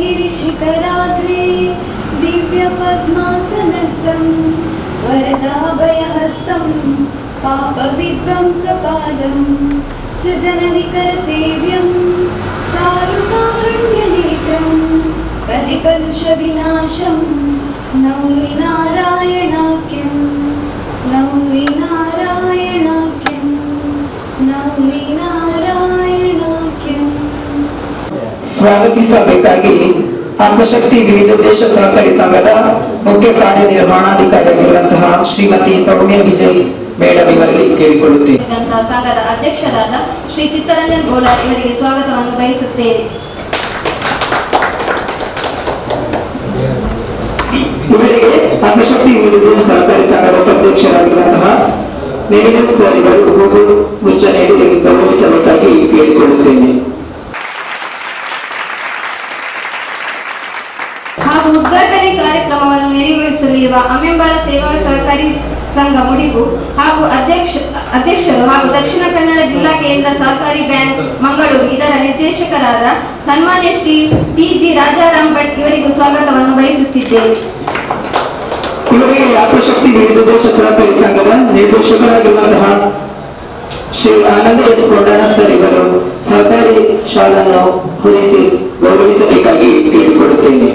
गिरिशिखराग्रे दिव्यपद्मासनस्थं वरदाभयहस्तं पापविध्वंसपादं सृजननिकरसेव्यं चारुकारुण्यनेत्रं कलिकलुषविनाशं नौमि नारायणाख्यं नौमि नारायणाख्यं नौमि नारायणाख्यं। ಸ್ವಾಗತಿಸಬೇಕಾಗಿ ಆತ್ಮಶಕ್ತಿ ವಿವಿಧೋದ್ದೇಶ ಸಹಕಾರಿ ಸಂಘದ ಮುಖ್ಯ ಕಾರ್ಯನಿರ್ವಹಣಾಧಿಕಾರಿಯಾಗಿರುವಂತಹ ಶ್ರೀಮತಿ ಸೌಮ್ಯ ವಿಜಯ್ ಮೇಡಮ್ ಇವರಲ್ಲಿ ಕೇಳಿಕೊಳ್ಳುತ್ತೇನೆ. ಸಂಘದ ಅಧ್ಯಕ್ಷರಾದ ಶ್ರೀ ಚಿತ್ತರಂಜನ್ ಗೋಲಾರ್ ಇವರಿಗೆ ಸ್ವಾಗತವನ್ನು ಬಯಸುತ್ತೇನೆ. ಇವರಿಗೆ ಆತ್ಮಶಕ್ತಿ ವಿವಿಧೋದ್ದೇಶ ಸಹಕಾರಿ ಸಂಘದ ಉಪಾಧ್ಯಕ್ಷರಾಗಿರುವಂತಹ ನಿರಂಜನ್ ಸರ್ ಇವರು ಹೂವು ಗುಚ್ಛ ನೀಡಿ ಗೌರವಿಸಬೇಕಾಗಿ ಕೇಳಿಕೊಳ್ಳುತ್ತೇನೆ. ಹಾಗೂ ಉದ್ಘಾಟನೆ ಕಾರ್ಯಕ್ರಮವನ್ನು ನೆರವೇರಿಸಲಿರುವ ಅಮೆಂಬಳ ಸೇವಾ ಸಹಕಾರಿ ಸಂಘ ಮುಡಿಪು ಹಾಗೂ ಅಧ್ಯಕ್ಷರು ಹಾಗೂ ದಕ್ಷಿಣ ಕನ್ನಡ ಜಿಲ್ಲಾ ಕೇಂದ್ರ ಸಹಕಾರಿ ಬ್ಯಾಂಕ್ ಮಂಗಳೂರು ಇದರ ನಿರ್ದೇಶಕರಾದ ಸನ್ಮಾನ್ಯ ಶ್ರೀ ಟಿ.ಜಿ. ರಾಜಾರಾಮ್ ಭಟ್ ಇವರಿಗೂ ಸ್ವಾಗತವನ್ನು ಬಯಸುತ್ತಿದ್ದೇನೆ. ಇವರಿಗೆ ಆತ್ಮಶಕ್ತಿ ವಿವಿಧೋದ್ದೇಶ ಸಹಕಾರಿ ಸಂಘದ ನಿರ್ದೇಶಕರಾಗಿರುವಂತಹ ಶ್ರೀ ಆನಂದ ಎಸ್ ಕೊಂಡಾಣ ಸರ್ ಇವರು ಸಹಕಾರಿ ಶಾಲನ್ನು ಹೊಂದಿಸಿ ಗೌರವಿಸಬೇಕಾಗಿ ಕೇಳಿಕೊಳ್ಳುತ್ತೇನೆ.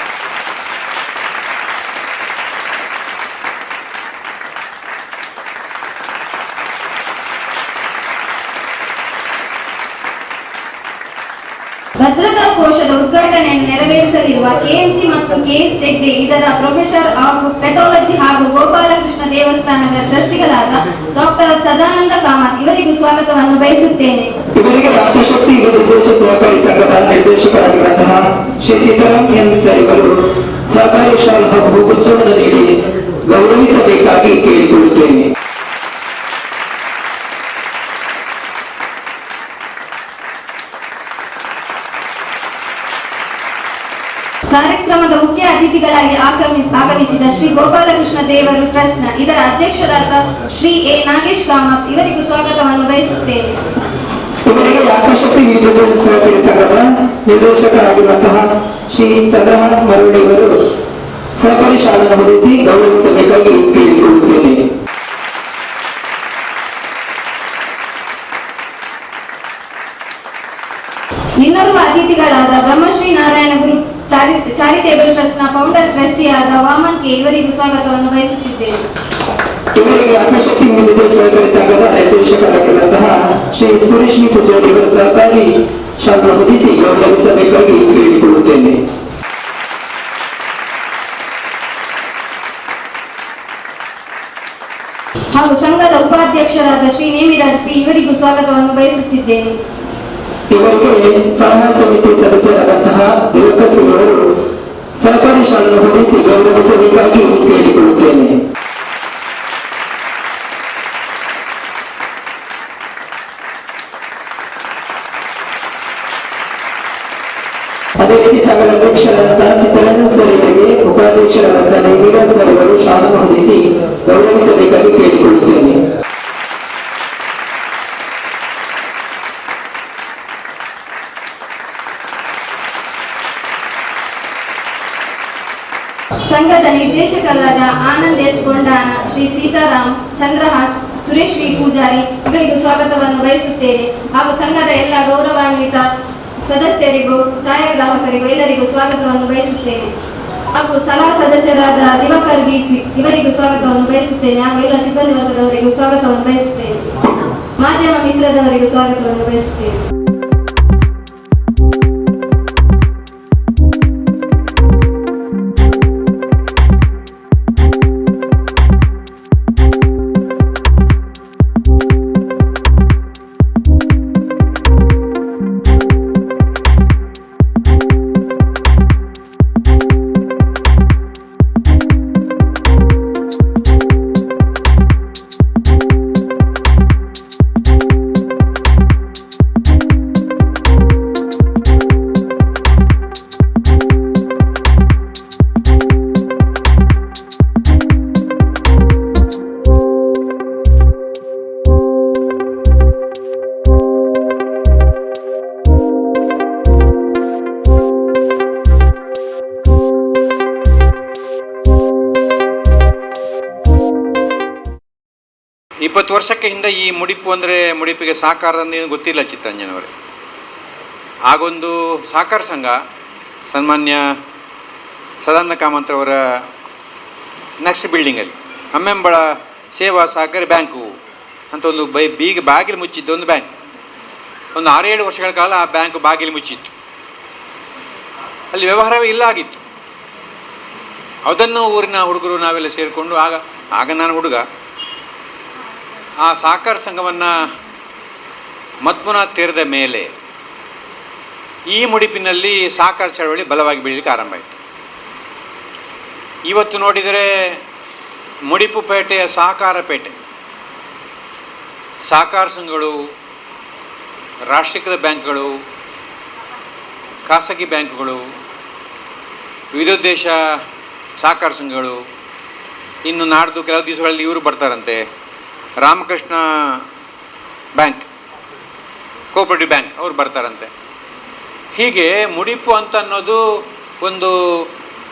ಭದ್ರತಾ ಕೋಶದ ಉದ್ಘಾಟನೆಯನ್ನು ನೆರವೇರಿಸಲಿರುವ ಕೆಎಂಸಿ ಮತ್ತು ಕೆಎಸ್ ಹೆಗ್ಡೆ ಇದರ ಪ್ರೊಫೆಸರ್ ಆಫ್ ಪೆಥಾಲಜಿ ಹಾಗೂ ಗೋಪಾಲಕೃಷ್ಣ ದೇವಸ್ಥಾನದ ಟ್ರಸ್ಟಿಗಳಾದ ಡಾಕ್ಟರ್ ಸದಾನಂದ ಕಾಮತ್ ಇವರಿಗೂ ಸ್ವಾಗತವನ್ನು ಬಯಸುತ್ತೇನೆ. ಇವರಿಗೆ ಆತ್ಮಶಕ್ತಿ ವಿವಿಧೋದ್ದೇಶ ಸಹಕಾರಿ ಸಂಘದ ನಿರ್ದೇಶಕರಾಗಿರುವಂತಹ ಶ್ರೀ ಸೀತಾರಾಮ್ ಎನ್ ಸರ್ ಇವರು ಸಹಕಾರಿ ಶಾಲಾ ಹೂಗುಚ್ಛವನ್ನು ನೀಡಿ ಗೌರವಿಸಬೇಕಾಗಿ ಕೇಳಿಕೊಳ್ಳುತ್ತೇನೆ. ಕಾರ್ಯಕ್ರಮದ ಮುಖ್ಯ ಅತಿಥಿಗಳಾಗಿ ಆಗಮಿಸಿದ ಶ್ರೀ ಗೋಪಾಲಕೃಷ್ಣ ದೇವರು ಟ್ರಸ್ಟ್ನ ಇದರ ಅಧ್ಯಕ್ಷರಾದ ಶ್ರೀ ಎ ನಾಗೇಶ್ ಕಾಮತ್ ಇವರಿಗೂ ಸ್ವಾಗತವನ್ನು ಬಯಸುತ್ತೇನೆ. ಇವರಿಗೆ ಆತ್ಮಶಕ್ತಿ ವಿವಿಧೋದ್ದೇಶ ಸಹಕಾರಿ ಸಂಘದ ನಿರ್ದೇಶಕರಾಗಿರುವಂತಹ ಶ್ರೀ ಚಂದ್ರಹಾಸ್ ಮರವಳ್ಳಿ ಇವರು ಸಹಕಾರಿ ಶಾಲೆಯನ್ನು ಹೊಂದಿಸಿ ಗೌರವಿಸಬೇಕಾಗಿ ಕೇಳಿಕೊಳ್ಳುತ್ತೇನೆ. ಇನ್ನೋರ್ವ ಅತಿಥಿಗಳಾದ ಬ್ರಹ್ಮಶ್ರೀ ನಾರಾಯಣ ಗುರು ಚಾರಿಟೇಬಲ್ ಟ್ರಸ್ಟ್ನ ಫೌಂಡರ್ ಟ್ರಸ್ಟಿಯಾದ ವಾಮನ್ ಕೆ ಇವರಿಗೂ ಸ್ವಾಗತವನ್ನು ಬಯಸುತ್ತಿದ್ದೇನೆ. ಇವರಿಗೆ ಆತ್ಮಶಕ್ತಿ ವಿವಿಧೋದ್ದೇಶ ಸಹಕಾರಿ ಸಂಘದ ನಿರ್ದೇಶಕರಾಗಿರುವಂತಹ ಶ್ರೀ ಸುರೇಶ್ ಪೂಜಾರಿ ಇವರ ಸಹಕಾರಿ ಶಾಲೆಯನ್ನು ಹೊಂದಿಸಿ ಗೌರವಿಸಬೇಕಾಗಿ ಕೇಳಿಕೊಳ್ಳುತ್ತೇನೆ. ಹಾಗೂ ಸಂಘದ ಉಪಾಧ್ಯಕ್ಷರಾದ ಶ್ರೀ ನೇಮಿರಾಜ್ ಪಿ ಇವರಿಗೂ ಸ್ವಾಗತವನ್ನು ಬಯಸುತ್ತಿದ್ದೇನೆ. ಇವರಿಗೆ ಸಲಹಾ ಸಮಿತಿ ಸದಸ್ಯರಾದಂತಹ ದಿವಕರ್ ಇವರು ಸಹಕಾರಿ ಶಾಲೆಯನ್ನು ಹೊಂದಿಸಿ ಗೌರವಿಸಬೇಕಾಗಿ ಕೇಳಿಕೊಳ್ಳುತ್ತೇನೆ. ಅದೇ ರೀತಿ ಸಂಘದ ಅಧ್ಯಕ್ಷರಾದಂತಹ ಚಿತ್ತರಂಜನ್ ಸರ್ ಇವರಿಗೆ ಉಪಾಧ್ಯಕ್ಷರಾದಂತಹ ನೇಮಿರಾಜ್ ಸರ್ ಇವರು ಶಾಲೆಯನ್ನು ಹೊಂದಿಸಿ ಗೌರವಿಸಬೇಕಾಗಿ ಕೇಳಿಕೊಳ್ಳುತ್ತೇನೆ. ಸಂಘದ ನಿರ್ದೇಶಕರಾದ ಆನಂದ್ ಎಸ್ ಕೊಂಡಾಣ, ಶ್ರೀ ಸೀತಾರಾಮ್, ಚಂದ್ರಹಾಸ್, ಸುರೇಶ್ ವಿ ಪೂಜಾರಿ ಇವರಿಗೂ ಸ್ವಾಗತವನ್ನು ಬಯಸುತ್ತೇನೆ. ಹಾಗೂ ಸಂಘದ ಎಲ್ಲ ಗೌರವಾನ್ವಿತ ಸದಸ್ಯರಿಗೂ ಛಾಯಾಗ್ರಾಹಕರಿಗೂ ಎಲ್ಲರಿಗೂ ಸ್ವಾಗತವನ್ನು ಬಯಸುತ್ತೇನೆ. ಹಾಗೂ ಸಲಹಾ ಸದಸ್ಯರಾದ ದಿವಾಕರ್ ಬಿ ಇವರಿಗೂ ಸ್ವಾಗತವನ್ನು ಬಯಸುತ್ತೇನೆ. ಹಾಗೂ ಎಲ್ಲ ಸಿಬ್ಬಂದಿ ವರ್ಗದವರಿಗೂ ಸ್ವಾಗತವನ್ನು ಬಯಸುತ್ತೇನೆ. ಮಾಧ್ಯಮ ಮಿತ್ರದವರಿಗೂ ಸ್ವಾಗತವನ್ನು ಬಯಸುತ್ತೇನೆ. 20 ವರ್ಷಕ್ಕೆ ಹಿಂದೆ ಈ ಮುಡಿಪು ಅಂದರೆ ಮುಡಿಪಿಗೆ ಸಹಕಾರ ಅಂದರೆ ಗೊತ್ತಿಲ್ಲ ಚಿತ್ತರಂಜನವರೇ. ಆಗೊಂದು ಸಹಕಾರ ಸಂಘ ಸನ್ಮಾನ್ಯ ಸದಾನಂದ ಕಾಮಂತ್ರವರ ನೆಕ್ಸ್ಟ್ ಬಿಲ್ಡಿಂಗಲ್ಲಿ ಅಮ್ಮೆಂಬಳ ಸೇವಾ ಸಹಕಾರಿ ಬ್ಯಾಂಕು ಅಂತ ಒಂದು ಬಾಗಿಲು ಮುಚ್ಚಿದ್ದು ಒಂದು ಬ್ಯಾಂಕ್. ಒಂದು 6-7 ವರ್ಷಗಳ ಕಾಲ ಆ ಬ್ಯಾಂಕ್ ಬಾಗಿಲು ಮುಚ್ಚಿತ್ತು. ಅಲ್ಲಿ ವ್ಯವಹಾರವೇ ಇಲ್ಲ ಆಗಿತ್ತು. ಅದನ್ನು ಊರಿನ ಹುಡುಗರು ನಾವೆಲ್ಲ ಸೇರಿಕೊಂಡು ಆಗ ನಾನು ಹುಡುಗ ಆ ಸಹಕಾರ ಸಂಘವನ್ನು ಮತ್ಮುನಾಥ್ ತೀರದ ಮೇಲೆ ಈ ಮುಡಿಪಿನಲ್ಲಿ ಸಹಕಾರ ಚಳವಳಿ ಬಲವಾಗಿ ಬೆಳೀಲಿಕ್ಕೆ ಆರಂಭ ಆಯಿತು. ಇವತ್ತು ನೋಡಿದರೆ ಮುಡಿಪು ಪೇಟೆಯ ಸಹಕಾರ ಪೇಟೆ, ಸಹಕಾರ ಸಂಘಗಳು, ರಾಷ್ಟ್ರೀಕೃತ ಬ್ಯಾಂಕ್ಗಳು, ಖಾಸಗಿ ಬ್ಯಾಂಕ್ಗಳು, ವಿವಿಧೋದ್ದೇಶ ಸಹಕಾರ ಸಂಘಗಳು, ಇನ್ನು ನಾಡ್ದು ಕೆಲವು ದಿವಸಗಳಲ್ಲಿ ಇವರು ಬರ್ತಾರಂತೆ, ರಾಮಕೃಷ್ಣ ಬ್ಯಾಂಕ್, ಕೋಆಪರೇಟಿವ್ ಬ್ಯಾಂಕ್ ಅವರು ಬರ್ತಾರಂತೆ. ಹೀಗೆ ಮುಡಿಪು ಅಂತ ಅನ್ನೋದು ಒಂದು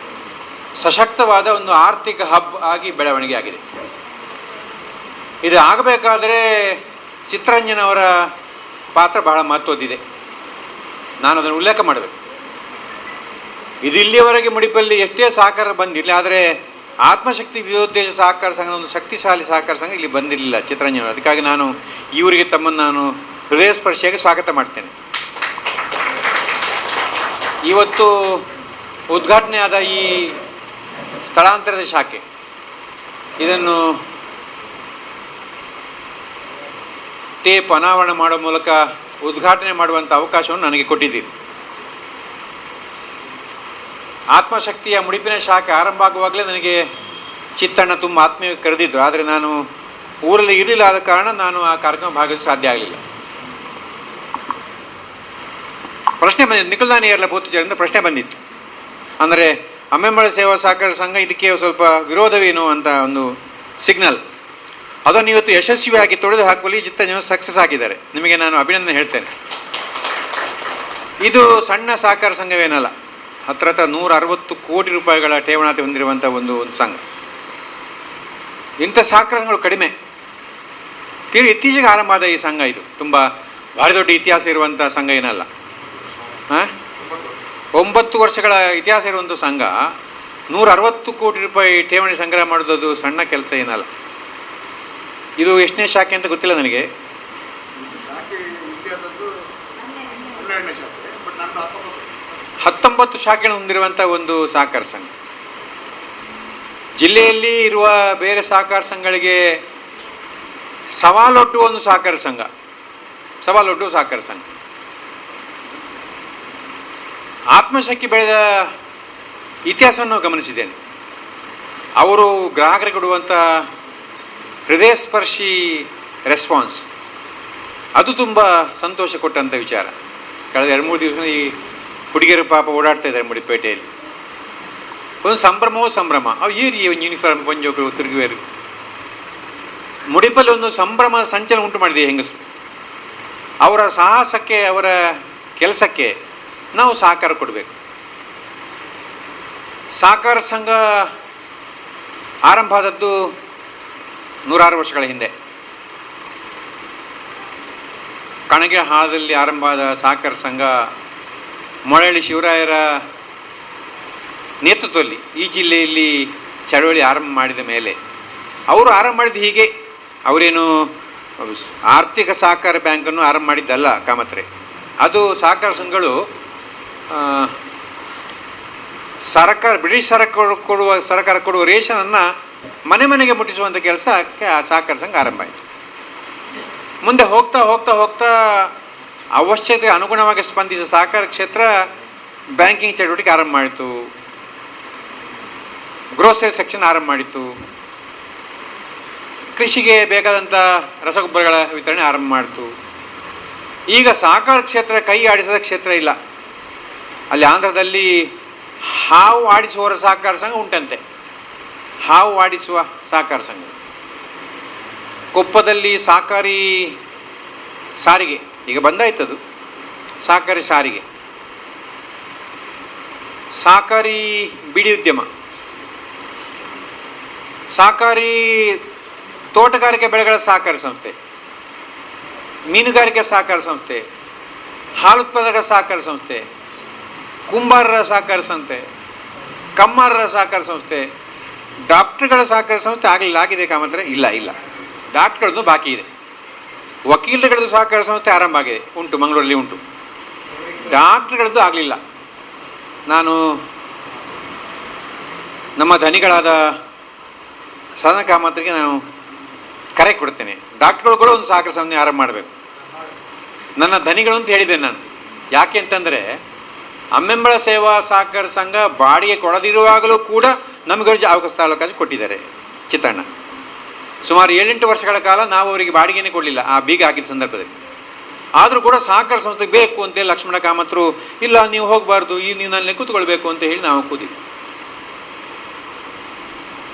ಸಶಕ್ತವಾದ ಒಂದು ಆರ್ಥಿಕ ಹಬ್ ಆಗಿ ಬೆಳವಣಿಗೆ ಆಗಿದೆ. ಇದು ಆಗಬೇಕಾದರೆ ಚಿತ್ತರಂಜನವರ ಪಾತ್ರ ಬಹಳ ಮಹತ್ವದ್ದಿದೆ. ನಾನು ಅದನ್ನು ಉಲ್ಲೇಖ ಮಾಡಬೇಕು. ಇದು ಇಲ್ಲಿಯವರೆಗೆ ಮುಡಿಪಲ್ಲಿ ಎಷ್ಟೇ ಸಹಕಾರ ಬಂದಿರಲಿ, ಆದರೆ ಆತ್ಮಶಕ್ತಿ ವಿವಿಧೋದ್ದೇಶ ಸಹಕಾರ ಸಂಘದ ಒಂದು ಶಕ್ತಿಶಾಲಿ ಸಹಕಾರ ಸಂಘ ಇಲ್ಲಿ ಬಂದಿರಲಿಲ್ಲ ಚಿತ್ತರಂಜನವರು. ಅದಕ್ಕಾಗಿ ನಾನು ಇವರಿಗೆ ತಮ್ಮನ್ನು ನಾನು ಹೃದಯ ಸ್ಪರ್ಶಿಯಾಗಿ ಸ್ವಾಗತ ಮಾಡ್ತೇನೆ. ಇವತ್ತು ಉದ್ಘಾಟನೆ ಆದ ಈ ಸ್ಥಳಾಂತರದ ಶಾಖೆ ಇದನ್ನು ಟೇಪ್ ಅನಾವರಣ ಮಾಡುವ ಮೂಲಕ ಉದ್ಘಾಟನೆ ಮಾಡುವಂಥ ಅವಕಾಶವನ್ನು ನನಗೆ ಕೊಟ್ಟಿದ್ದೀರಿ. ಆತ್ಮಶಕ್ತಿಯ ಮುಡಿಪಿನ ಶಾಖೆ ಆರಂಭ ಆಗುವಾಗಲೇ ನನಗೆ ಚಿತ್ತಣ್ಣ ತುಂಬ ಆತ್ಮೀಯ ಕರೆದಿದ್ದರು. ಆದರೆ ನಾನು ಊರಲ್ಲಿ ಇರಲಿಲ್ಲ, ಆದ ಕಾರಣ ನಾನು ಆ ಕಾರ್ಯಕ್ರಮ ಭಾಗವಹಿಸಲು ಸಾಧ್ಯ ಆಗಲಿಲ್ಲ. ಪ್ರಶ್ನೆ ಬಂದಿತ್ತು, ನಿಖಲ್ದಾನಿಯರ್ಲ ಬೋತುಚರಿಂದ ಪ್ರಶ್ನೆ ಬಂದಿತ್ತು. ಅಂದರೆ ಅಮ್ಮೆಂಬಳ ಸೇವಾ ಸಹಕಾರ ಸಂಘ ಇದಕ್ಕೆ ಸ್ವಲ್ಪ ವಿರೋಧವೇನು ಅಂತ ಒಂದು ಸಿಗ್ನಲ್. ಅದನ್ನು ಇವತ್ತು ಯಶಸ್ವಿಯಾಗಿ ತೊಡೆದು ಹಾಕುವಲ್ಲಿ ಚಿತ್ತರಂಜನ ಸಕ್ಸಸ್ ಆಗಿದ್ದಾರೆ. ನಿಮಗೆ ನಾನು ಅಭಿನಂದನೆ ಹೇಳ್ತೇನೆ. ಇದು ಸಣ್ಣ ಸಹಕಾರ ಸಂಘವೇನಲ್ಲ, ಹತ್ರ 160 ಕೋಟಿ ರೂಪಾಯಿಗಳ ಠೇವಣಾತಿ ಹೊಂದಿರುವಂಥ ಒಂದು ಸಂಘ. ಇಂಥ ಸಹಕಾರ ಸಂಘಗಳು ಕಡಿಮೆ. ಇತ್ತೀಚೆಗೆ ಆರಂಭ ಆದ ಈ ಸಂಘ ಇದು ತುಂಬ ಭಾರಿ ದೊಡ್ಡ ಇತಿಹಾಸ ಇರುವಂಥ ಸಂಘ ಏನಲ್ಲ. 9 ವರ್ಷಗಳ ಇತಿಹಾಸ ಇರುವಂಥ ಸಂಘ 160 ಕೋಟಿ ರೂಪಾಯಿ ಠೇವಣಿ ಸಂಗ್ರಹ ಮಾಡೋದು ಸಣ್ಣ ಕೆಲಸ ಏನಲ್ಲ. ಇದು ಎಷ್ಟನೇ ಶಾಖೆ ಅಂತ ಗೊತ್ತಿಲ್ಲ ನನಗೆ. 19 ಶಾಖೆಗಳನ್ನು ಹೊಂದಿರುವಂಥ ಒಂದು ಸಹಕಾರ ಸಂಘ. ಜಿಲ್ಲೆಯಲ್ಲಿ ಇರುವ ಬೇರೆ ಸಹಕಾರ ಸಂಘಗಳಿಗೆ ಸವಾಲೊಡ್ಡುವ ಒಂದು ಸಹಕಾರ ಸಂಘ, ಸವಾಲೊಡ್ಡುವ ಸಹಕಾರ ಸಂಘ. ಆತ್ಮಶಕ್ತಿ ಬೆಳೆದ ಇತಿಹಾಸವನ್ನು ಗಮನಿಸಿದ್ದೇನೆ. ಅವರು ಗ್ರಾಹಕರಿಗೆ ಕೊಡುವಂಥ ಹೃದಯ ಸ್ಪರ್ಶಿ ರೆಸ್ಪಾನ್ಸ್ ಅದು ತುಂಬ ಸಂತೋಷ ಕೊಟ್ಟಂಥ ವಿಚಾರ. ಕಳೆದ 2-3 ದಿವಸ ಈ ಹುಡುಗಿಯರು ಪಾಪ ಓಡಾಡ್ತಾ ಇದ್ದಾರೆ ಮುಡಿಪೇಟೆಯಲ್ಲಿ. ಒಂದು ಸಂಭ್ರಮವೋ ಸಂಭ್ರಮ. ಅವು ಏರಿ ಒಂದು ಯೂನಿಫಾರ್ಮ್ ಪಂಜೋಗಳು ತಿರುಗುವೇರು. ಮುಡಿಪಲ್ಲಿ ಒಂದು ಸಂಭ್ರಮ ಸಂಚಲನ ಉಂಟು ಮಾಡಿದೆ ಹೆಂಗಸರು. ಅವರ ಸಾಹಸಕ್ಕೆ, ಅವರ ಕೆಲಸಕ್ಕೆ ನಾವು ಸಹಕಾರ ಕೊಡಬೇಕು. ಸಹಕಾರ ಸಂಘ ಆರಂಭ ಆದದ್ದು 106 ವರ್ಷಗಳ ಹಿಂದೆ. ಕಣಗೆ ಹಾಲದಲ್ಲಿ ಆರಂಭ ಆದ ಸಹಕಾರ ಸಂಘ ಮೊಳಹಳ್ಳಿ ಶಿವರಾಯರ ನೇತೃತ್ವದಲ್ಲಿ ಈ ಜಿಲ್ಲೆಯಲ್ಲಿ ಚಳವಳಿ ಆರಂಭ ಮಾಡಿದ ಮೇಲೆ ಅವರು ಆರಂಭ ಮಾಡಿದ್ದು ಹೀಗೆ. ಅವರೇನು ಆರ್ಥಿಕ ಸಹಕಾರ ಬ್ಯಾಂಕನ್ನು ಆರಂಭ ಮಾಡಿದ್ದಲ್ಲ ಕಾಮತ್ರೆ. ಅದು ಸಹಕಾರ ಸಂಘಗಳು ಬ್ರಿಟಿಷ್ ಸರ್ಕಾರ ಕೊಡುವ ರೇಷನನ್ನು ಮನೆ ಮನೆಗೆ ಮುಟ್ಟಿಸುವಂಥ ಕೆಲಸಕ್ಕೆ ಆ ಸಹಕಾರ ಸಂಘ ಆರಂಭ ಆಯಿತು. ಮುಂದೆ ಹೋಗ್ತಾ ಹೋಗ್ತಾ ಹೋಗ್ತಾ ಅವಶ್ಯಕತೆಗೆ ಅನುಗುಣವಾಗಿ ಸ್ಪಂದಿಸಿದ ಸಹಕಾರ ಕ್ಷೇತ್ರ ಬ್ಯಾಂಕಿಂಗ್ ಚಟುವಟಿಕೆ ಆರಂಭ ಮಾಡಿತು, ಗ್ರೋಸರಿ ಸೆಕ್ಷನ್ ಆರಂಭ ಮಾಡಿತು, ಕೃಷಿಗೆ ಬೇಕಾದಂಥ ರಸಗೊಬ್ಬರಗಳ ವಿತರಣೆ ಆರಂಭ ಮಾಡಿತು. ಈಗ ಸಹಕಾರ ಕ್ಷೇತ್ರ ಕೈ ಆಡಿಸದ ಕ್ಷೇತ್ರ ಇಲ್ಲ. ಅಲ್ಲಿ ಆಂಧ್ರದಲ್ಲಿ ಹಾವು ಆಡಿಸುವವರ ಸಹಕಾರ ಸಂಘ ಉಂಟಂತೆ, ಹಾವು ಆಡಿಸುವ ಸಹಕಾರ ಸಂಘ. ಕೊಪ್ಪದಲ್ಲಿ ಸಹಕಾರಿ ಸಾರಿಗೆ ಈಗ ಬಂದಾಯ್ತದು. ಸಹಕಾರಿ ಸಾರಿಗೆ, ಸಹಕಾರಿ ಬಿಡಿ ಉದ್ಯಮ, ಸಹಕಾರಿ ತೋಟಗಾರಿಕೆ ಬೆಳೆಗಳ ಸಹಕಾರ ಸಂಸ್ಥೆ, ಮೀನುಗಾರಿಕೆ ಸಹಕಾರ ಸಂಸ್ಥೆ, ಹಾಲುತ್ಪಾದಕ ಸಹಕಾರ ಸಂಸ್ಥೆ, ಕುಂಬಾರರ ಸಹಕಾರ ಸಂಸ್ಥೆ, ಕಮ್ಮಾರರ ಸಹಕಾರ ಸಂಸ್ಥೆ, ಡಾಕ್ಟರ್ಗಳ ಸಹಕಾರ ಸಂಸ್ಥೆ ಆಗಿದೆ ಕಾಮಂತ್ರ ಇಲ್ಲ ಡಾಕ್ಟರ್ಗಳದ್ದು ಬಾಕಿ ಇದೆ. ವಕೀಲರುಗಳದ್ದು ಸಹಕಾರ ಸಂಸ್ಥೆ ಆರಂಭ ಆಗಿದೆ, ಉಂಟು, ಮಂಗಳೂರಲ್ಲಿ ಉಂಟು. ಡಾಕ್ಟರ್ಗಳದ್ದು ಆಗಲಿಲ್ಲ. ನಾನು ನಮ್ಮ ಧನಿಗಳಾದ ಸದನ ಕಾಮಂತ್ರಿಗೆ ನಾನು ಕರೆ ಕೊಡ್ತೇನೆ, ಡಾಕ್ಟರ್ಗಳು ಕೂಡ ಒಂದು ಸಹಕಾರ ಸಂಸ್ಥೆ ಆರಂಭ ಮಾಡಬೇಕು. ನನ್ನ ಧನಿಗಳು ಅಂತ ಹೇಳಿದ್ದೇನೆ ನಾನು. ಯಾಕೆ ಅಂತಂದರೆ ಅಮ್ಮೆಂಬಳ ಸೇವಾ ಸಹಕಾರ ಸಂಘ ಬಾಡಿಗೆ ಕೊಡದಿರುವಾಗಲೂ ಕೂಡ ನಮಗೆ ಅವಕಾಶ ಕೊಟ್ಟಿದ್ದಾರೆ ಚಿತ್ತಣ್ಣ. ಸುಮಾರು 7-8 ವರ್ಷಗಳ ಕಾಲ ನಾವು ಅವರಿಗೆ ಬಾಡಿಗೆನೇ ಕೊಡಲಿಲ್ಲ ಆ ಬೀಗ ಹಾಕಿದ ಸಂದರ್ಭದಲ್ಲಿ. ಆದರೂ ಕೂಡ ಸಹಕಾರ ಸಂಸ್ಥೆಗೆ ಬೇಕು ಅಂತೇಳಿ ಲಕ್ಷ್ಮಣ ಕಾಮತ್ರು, ಇಲ್ಲ ನೀವು ಹೋಗಬಾರ್ದು, ನೀವು ನನ್ನಲ್ಲಿ ಕೂತ್ಕೊಳ್ಬೇಕು ಅಂತ ಹೇಳಿ ನಾವು ಕೂತಿದ್ವಿ.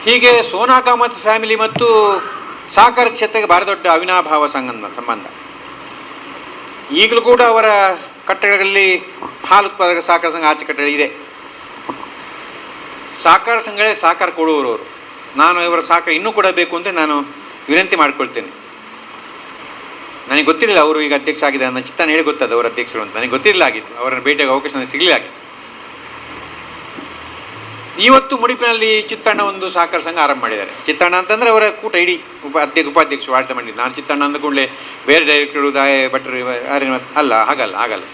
ಹೀಗೆ ಸೋನಾ ಕಾಮತ್ ಫ್ಯಾಮಿಲಿ ಮತ್ತು ಸಹಕಾರ ಕ್ಷೇತ್ರಕ್ಕೆ ಭಾರಿ ದೊಡ್ಡ ಅವಿನಾಭಾವ ಸಂಬಂಧ. ಈಗಲೂ ಕೂಡ ಅವರ ಕಟ್ಟಡಗಳಲ್ಲಿ ಹಾಲು ಉತ್ಪಾದಕ ಸಹಕಾರ ಸಂಘ ಆಚೆ ಕಟ್ಟಡ ಇದೆ. ಸಹಕಾರ ಸಂಘಗಳೇ ಸಹಕಾರ ಕೊಡುವವರು. ನಾನು ಇವರ ಸಹಕಾರ ಇನ್ನೂ ಕೂಡ ಬೇಕು ಅಂತ ನಾನು ವಿನಂತಿ ಮಾಡಿಕೊಳ್ತೇನೆ. ನನಗೆ ಗೊತ್ತಿರಲಿಲ್ಲ ಅವರು ಈಗ ಅಧ್ಯಕ್ಷ ಆಗಿದೆ ಅನ್ನೋ ಚಿತ್ತಣ್ಣ ಹೇಳಿ ಗೊತ್ತದ ಅವರ ಅಧ್ಯಕ್ಷರು ಅಂತ. ನನಗೆ ಗೊತ್ತಿರಲಿಲ್ಲ ಆಗಿತ್ತು, ಅವರನ್ನು ಭೇಟಿಯಾಗಿ ಅವಕಾಶ ನನಗೆ ಸಿಗಲಿಲ್ಲ ಆಗಿತ್ತು. ಇವತ್ತು ಮುಡಿಪಿನಲ್ಲಿ ಚಿತ್ತಣ್ಣ ಒಂದು ಸಹಕಾರ ಸಂಘ ಆರಂಭ ಮಾಡಿದ್ದಾರೆ. ಚಿತ್ತಣ್ಣ ಅಂತಂದರೆ ಅವರ ಕೂಟ ಇಡೀ ಉಪಾಧ್ಯಕ್ಷರು ಆಡಳಿತ ಮಾಡಿದ್ದು. ನಾನು ಚಿತ್ತಣ್ಣ ಅಂದ ಕೂಡಲೇ ಬೇರೆ ಡೈರೆಕ್ಟರು ಭಟ್ರು ಹಾಗಲ್ಲ.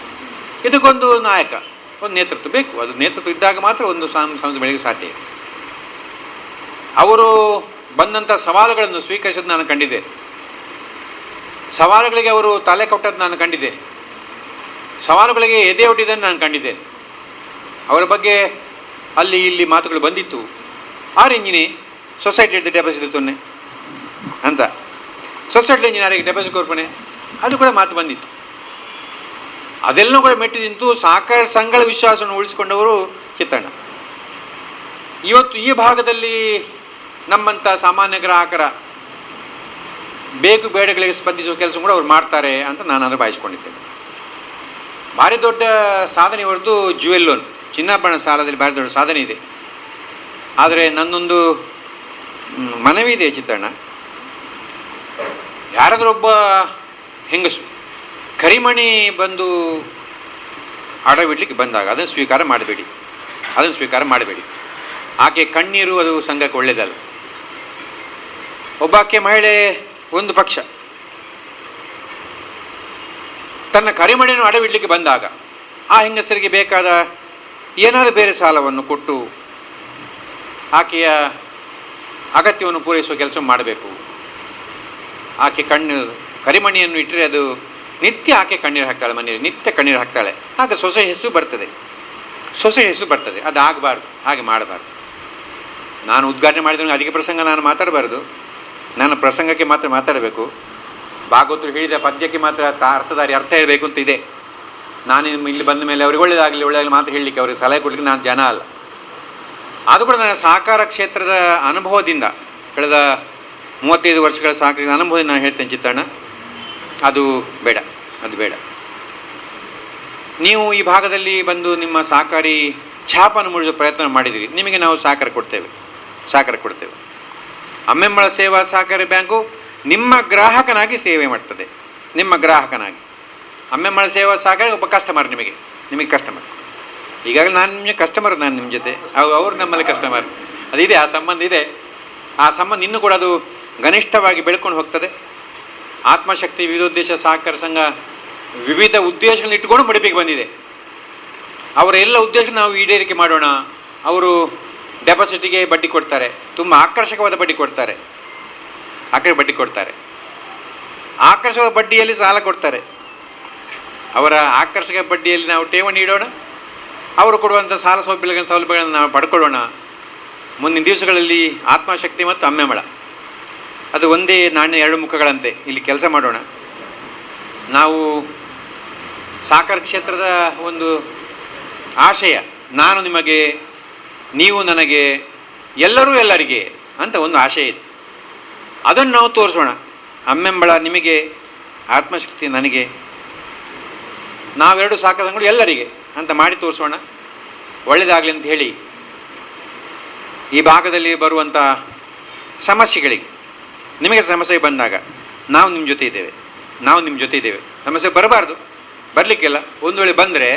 ಇದಕ್ಕೊಂದು ನಾಯಕ, ಒಂದು ನೇತೃತ್ವ ಬೇಕು. ಅದು ನೇತೃತ್ವ ಇದ್ದಾಗ ಮಾತ್ರ ಒಂದು ಸಂಸ್ಥೆ ಬೆಳೆಯಲಿಕ್ಕೆ ಸಾಧ್ಯ ಇದೆ. ಅವರು ಬಂದಂಥ ಸವಾಲುಗಳನ್ನು ಸ್ವೀಕರಿಸೋದು ನಾನು ಕಂಡಿದ್ದೆ. ಸವಾಲುಗಳಿಗೆ ಅವರು ತಲೆ ಕೊಟ್ಟದ್ದು ನಾನು ಕಂಡಿದ್ದೇನೆ. ಸವಾಲುಗಳಿಗೆ ಎದೆ ಒಡ್ಡಿದ್ದನ್ನು ನಾನು ಕಂಡಿದ್ದೇನೆ. ಅವರ ಬಗ್ಗೆ ಅಲ್ಲಿ ಇಲ್ಲಿ ಮಾತುಗಳು ಬಂದಿತ್ತು. ಆರಿಂಜಿನಿ ಸೊಸೈಟಿ ಹಿಡಿದು ಡೆಪಾಸಿಟ್ ತೊನ್ನೆ ಅಂತ, ಸೊಸೈಟಿ ಇಂಜಿನಿಯರಿಗೆ ಡೆಪಾಸಿಟ್ ಕೊರ್ಪನೆ, ಅದು ಕೂಡ ಮಾತು ಬಂದಿತ್ತು. ಅದೆಲ್ಲವೂ ಕೂಡ ಮೆಟ್ಟಿ ನಿಂತು ಸಹಕಾರ ಸಂಘಗಳ ವಿಶ್ವಾಸವನ್ನು ಉಳಿಸಿಕೊಂಡವರು ಚಿತ್ತಣ್ಣ. ಇವತ್ತು ಈ ಭಾಗದಲ್ಲಿ ನಮ್ಮಂಥ ಸಾಮಾನ್ಯ ಗ್ರಾಹಕರ ಬೇಕು ಬೇಡಗಳಿಗೆ ಸ್ಪಂದಿಸುವ ಕೆಲಸ ಕೂಡ ಅವ್ರು ಮಾಡ್ತಾರೆ ಅಂತ ನಾನು ಭಾವಿಸ್ಕೊಂಡಿದ್ದೇನೆ. ಭಾರಿ ದೊಡ್ಡ ಸಾಧನೆ ಇವರದ್ದು ಜ್ಯುವೆಲ್ ಲೋನ್, ಚಿನ್ನಾಭರಣ ಸಾಲದಲ್ಲಿ ಭಾರಿ ದೊಡ್ಡ ಸಾಧನೆ ಇದೆ. ಆದರೆ ನನ್ನೊಂದು ಮನವಿ ಇದೆ ಚಿತ್ತಣ್ಣ, ಯಾರಾದರೂ ಒಬ್ಬ ಹೆಂಗಸು ಕರಿಮಣಿ ಬಂದು ಅಡವಿಡ್ಲಿಕ್ಕೆ ಬಂದಾಗ ಅದನ್ನು ಸ್ವೀಕಾರ ಮಾಡಬೇಡಿ. ಆಕೆ ಕಣ್ಣೀರು ಅದು ಸಂಘಕ್ಕೆ ಒಳ್ಳೆಯದಲ್ಲ. ಒಬ್ಬಾಕೆ ಮಹಿಳೆ ಒಂದು ಪಕ್ಷ ತನ್ನ ಕರಿಮಣಿಯನ್ನು ಅಡವಿಡ್ಲಿಕ್ಕೆ ಬಂದಾಗ ಆ ಹೆಂಗಸರಿಗೆ ಬೇಕಾದ ಏನಾದರೂ ಬೇರೆ ಸಾಲವನ್ನು ಕೊಟ್ಟು ಆಕೆಯ ಅಗತ್ಯವನ್ನು ಪೂರೈಸುವ ಕೆಲಸ ಮಾಡಬೇಕು. ಆಕೆ ಕರಿಮಣಿಯನ್ನು ಇಟ್ಟರೆ ಅದು ನಿತ್ಯ ಆಕೆ ಕಣ್ಣೀರು ಹಾಕ್ತಾಳೆ, ಮನೆಯಲ್ಲಿ ನಿತ್ಯ ಕಣ್ಣೀರು ಹಾಕ್ತಾಳೆ. ಆಗ ಸೊಸೆ ಹೆಸರು ಬರ್ತದೆ. ಅದು ಆಗಬಾರ್ದು, ಹಾಗೆ ಮಾಡಬಾರ್ದು. ನಾನು ಉದ್ಘಾಟನೆ ಮಾಡಿದ್ರೆ ಅಧಿಕ ಪ್ರಸಂಗ ನಾನು ಮಾತಾಡಬಾರ್ದು, ನನ್ನ ಪ್ರಸಂಗಕ್ಕೆ ಮಾತ್ರ ಮಾತಾಡಬೇಕು. ಭಾಗವತರು ಹೇಳಿದ ಪದ್ಯಕ್ಕೆ ಮಾತ್ರ ಅರ್ಥಧಾರಿ ಅರ್ಥ ಹೇಳಬೇಕು ಅಂತ ಇದೆ. ನಾನು ಇಲ್ಲಿ ಬಂದ ಮೇಲೆ ಅವ್ರಿಗೆ ಒಳ್ಳೆಯದಾಗಲಿ ಮಾತ್ರ ಹೇಳಲಿಕ್ಕೆ, ಅವ್ರಿಗೆ ಸಲಹೆ ಕೊಡಲಿಕ್ಕೆ ನಾನು ಜನ ಅಲ್ಲ. ಅದು ಕೂಡ ನನ್ನ ಸಹಕಾರ ಕ್ಷೇತ್ರದ ಅನುಭವದಿಂದ, ಕಳೆದ 35 ವರ್ಷಗಳ ಸಹಕಾರ ಅನುಭವದಿಂದ ನಾನು ಹೇಳ್ತೇನೆ ಚಿತ್ತಣ್ಣ, ಅದು ಬೇಡ. ನೀವು ಈ ಭಾಗದಲ್ಲಿ ಬಂದು ನಿಮ್ಮ ಸಹಕಾರಿ ಛಾಪನ್ನು ಮೂಡಿಸುವ ಪ್ರಯತ್ನ ಮಾಡಿದಿರಿ, ನಿಮಗೆ ನಾವು ಸಹಕಾರ ಕೊಡ್ತೇವೆ. ಅಮ್ಮೆಂಬಳ ಸೇವಾ ಸಹಕಾರಿ ಬ್ಯಾಂಕು ನಿಮ್ಮ ಗ್ರಾಹಕನಾಗಿ ಸೇವೆ ಮಾಡ್ತದೆ. ಅಮ್ಮೆಂಬಳ ಸೇವಾ ಸಹಕಾರಿ ಒಬ್ಬ ಕಸ್ಟಮರ್, ನಿಮಗೆ ಕಸ್ಟಮರ್. ಈಗಾಗಲೇ ನಾನು ನಿಮಗೆ ಕಸ್ಟಮರ್, ನಾನು ನಿಮ್ಮ ಜೊತೆ, ಅವರು ನಮ್ಮಲ್ಲಿ ಕಸ್ಟಮರ್. ಅದಿದೆ, ಆ ಸಂಬಂಧ ಇದೆ. ಆ ಸಂಬಂಧ ಇನ್ನೂ ಕೂಡ ಅದು ಘನಿಷ್ಠವಾಗಿ ಬೆಳ್ಕೊಂಡು ಹೋಗ್ತದೆ. ಆತ್ಮಶಕ್ತಿ ವಿವಿಧೋದ್ದೇಶ ಸಹಕಾರ ಸಂಘ ವಿವಿಧ ಉದ್ದೇಶಗಳನ್ನ ಇಟ್ಟುಕೊಂಡು ಮುಡಿಪಿಗೆ ಬಂದಿದೆ. ಅವರ ಎಲ್ಲ ಉದ್ದೇಶ ನಾವು ಈಡೇರಿಕೆ ಮಾಡೋಣ. ಅವರು ಡೆಪಾಸಿಟಿಗೆ ಬಡ್ಡಿ ಕೊಡ್ತಾರೆ, ತುಂಬ ಆಕರ್ಷಕವಾದ ಬಡ್ಡಿ ಕೊಡ್ತಾರೆ. ಆಕರ್ಷಕ ಬಡ್ಡಿಯಲ್ಲಿ ಸಾಲ ಕೊಡ್ತಾರೆ. ಅವರ ಆಕರ್ಷಕ ಬಡ್ಡಿಯಲ್ಲಿ ನಾವು ಠೇವಣಿ ಇಡೋಣ, ಅವರು ಕೊಡುವಂಥ ಸಾಲ ಸೌಲಭ್ಯಗಳನ್ನು ನಾವು ಪಡ್ಕೊಳ್ಳೋಣ. ಮುಂದಿನ ದಿವಸಗಳಲ್ಲಿ ಆತ್ಮಶಕ್ತಿ ಮತ್ತು ಅಮ್ಮೆಂಬಳ ಅದು ಒಂದೇ ನಾಣ್ಯ 2 ಮುಖಗಳಂತೆ ಇಲ್ಲಿ ಕೆಲಸ ಮಾಡೋಣ. ನಾವು ಸಹಕಾರ ಕ್ಷೇತ್ರದ ಒಂದು ಆಶಯ, ನಾನು ನಿಮಗೆ, ನೀವು ನನಗೆ, ಎಲ್ಲರೂ ಎಲ್ಲರಿಗೆ ಅಂತ ಒಂದು ಆಶಯ ಇದೆ. ಅದನ್ನು ನಾವು ತೋರಿಸೋಣ. ಅಮ್ಮೆಂಬಳ ನಿಮಗೆ, ಆತ್ಮಶಕ್ತಿ ನನಗೆ, ನಾವೆರಡು ಸಹಕಾರ ಸಂಘಗಳು ಎಲ್ಲರಿಗೆ ಅಂತ ಮಾಡಿ ತೋರಿಸೋಣ. ಒಳ್ಳೆಯದಾಗಲಿ ಅಂತ ಹೇಳಿ ಈ ಭಾಗದಲ್ಲಿ ಬರುವಂಥ ಸಮಸ್ಯೆಗಳಿಗೆ ನಿಮಗೆ ಸಮಸ್ಯೆ ಬಂದಾಗ ನಾವು ನಿಮ್ಮ ಜೊತೆ ಇದ್ದೇವೆ. ಸಮಸ್ಯೆ ಬರಬಾರ್ದು, ಬರಲಿಕ್ಕಿಲ್ಲ. ಒಂದು ವೇಳೆ ಬಂದರೆ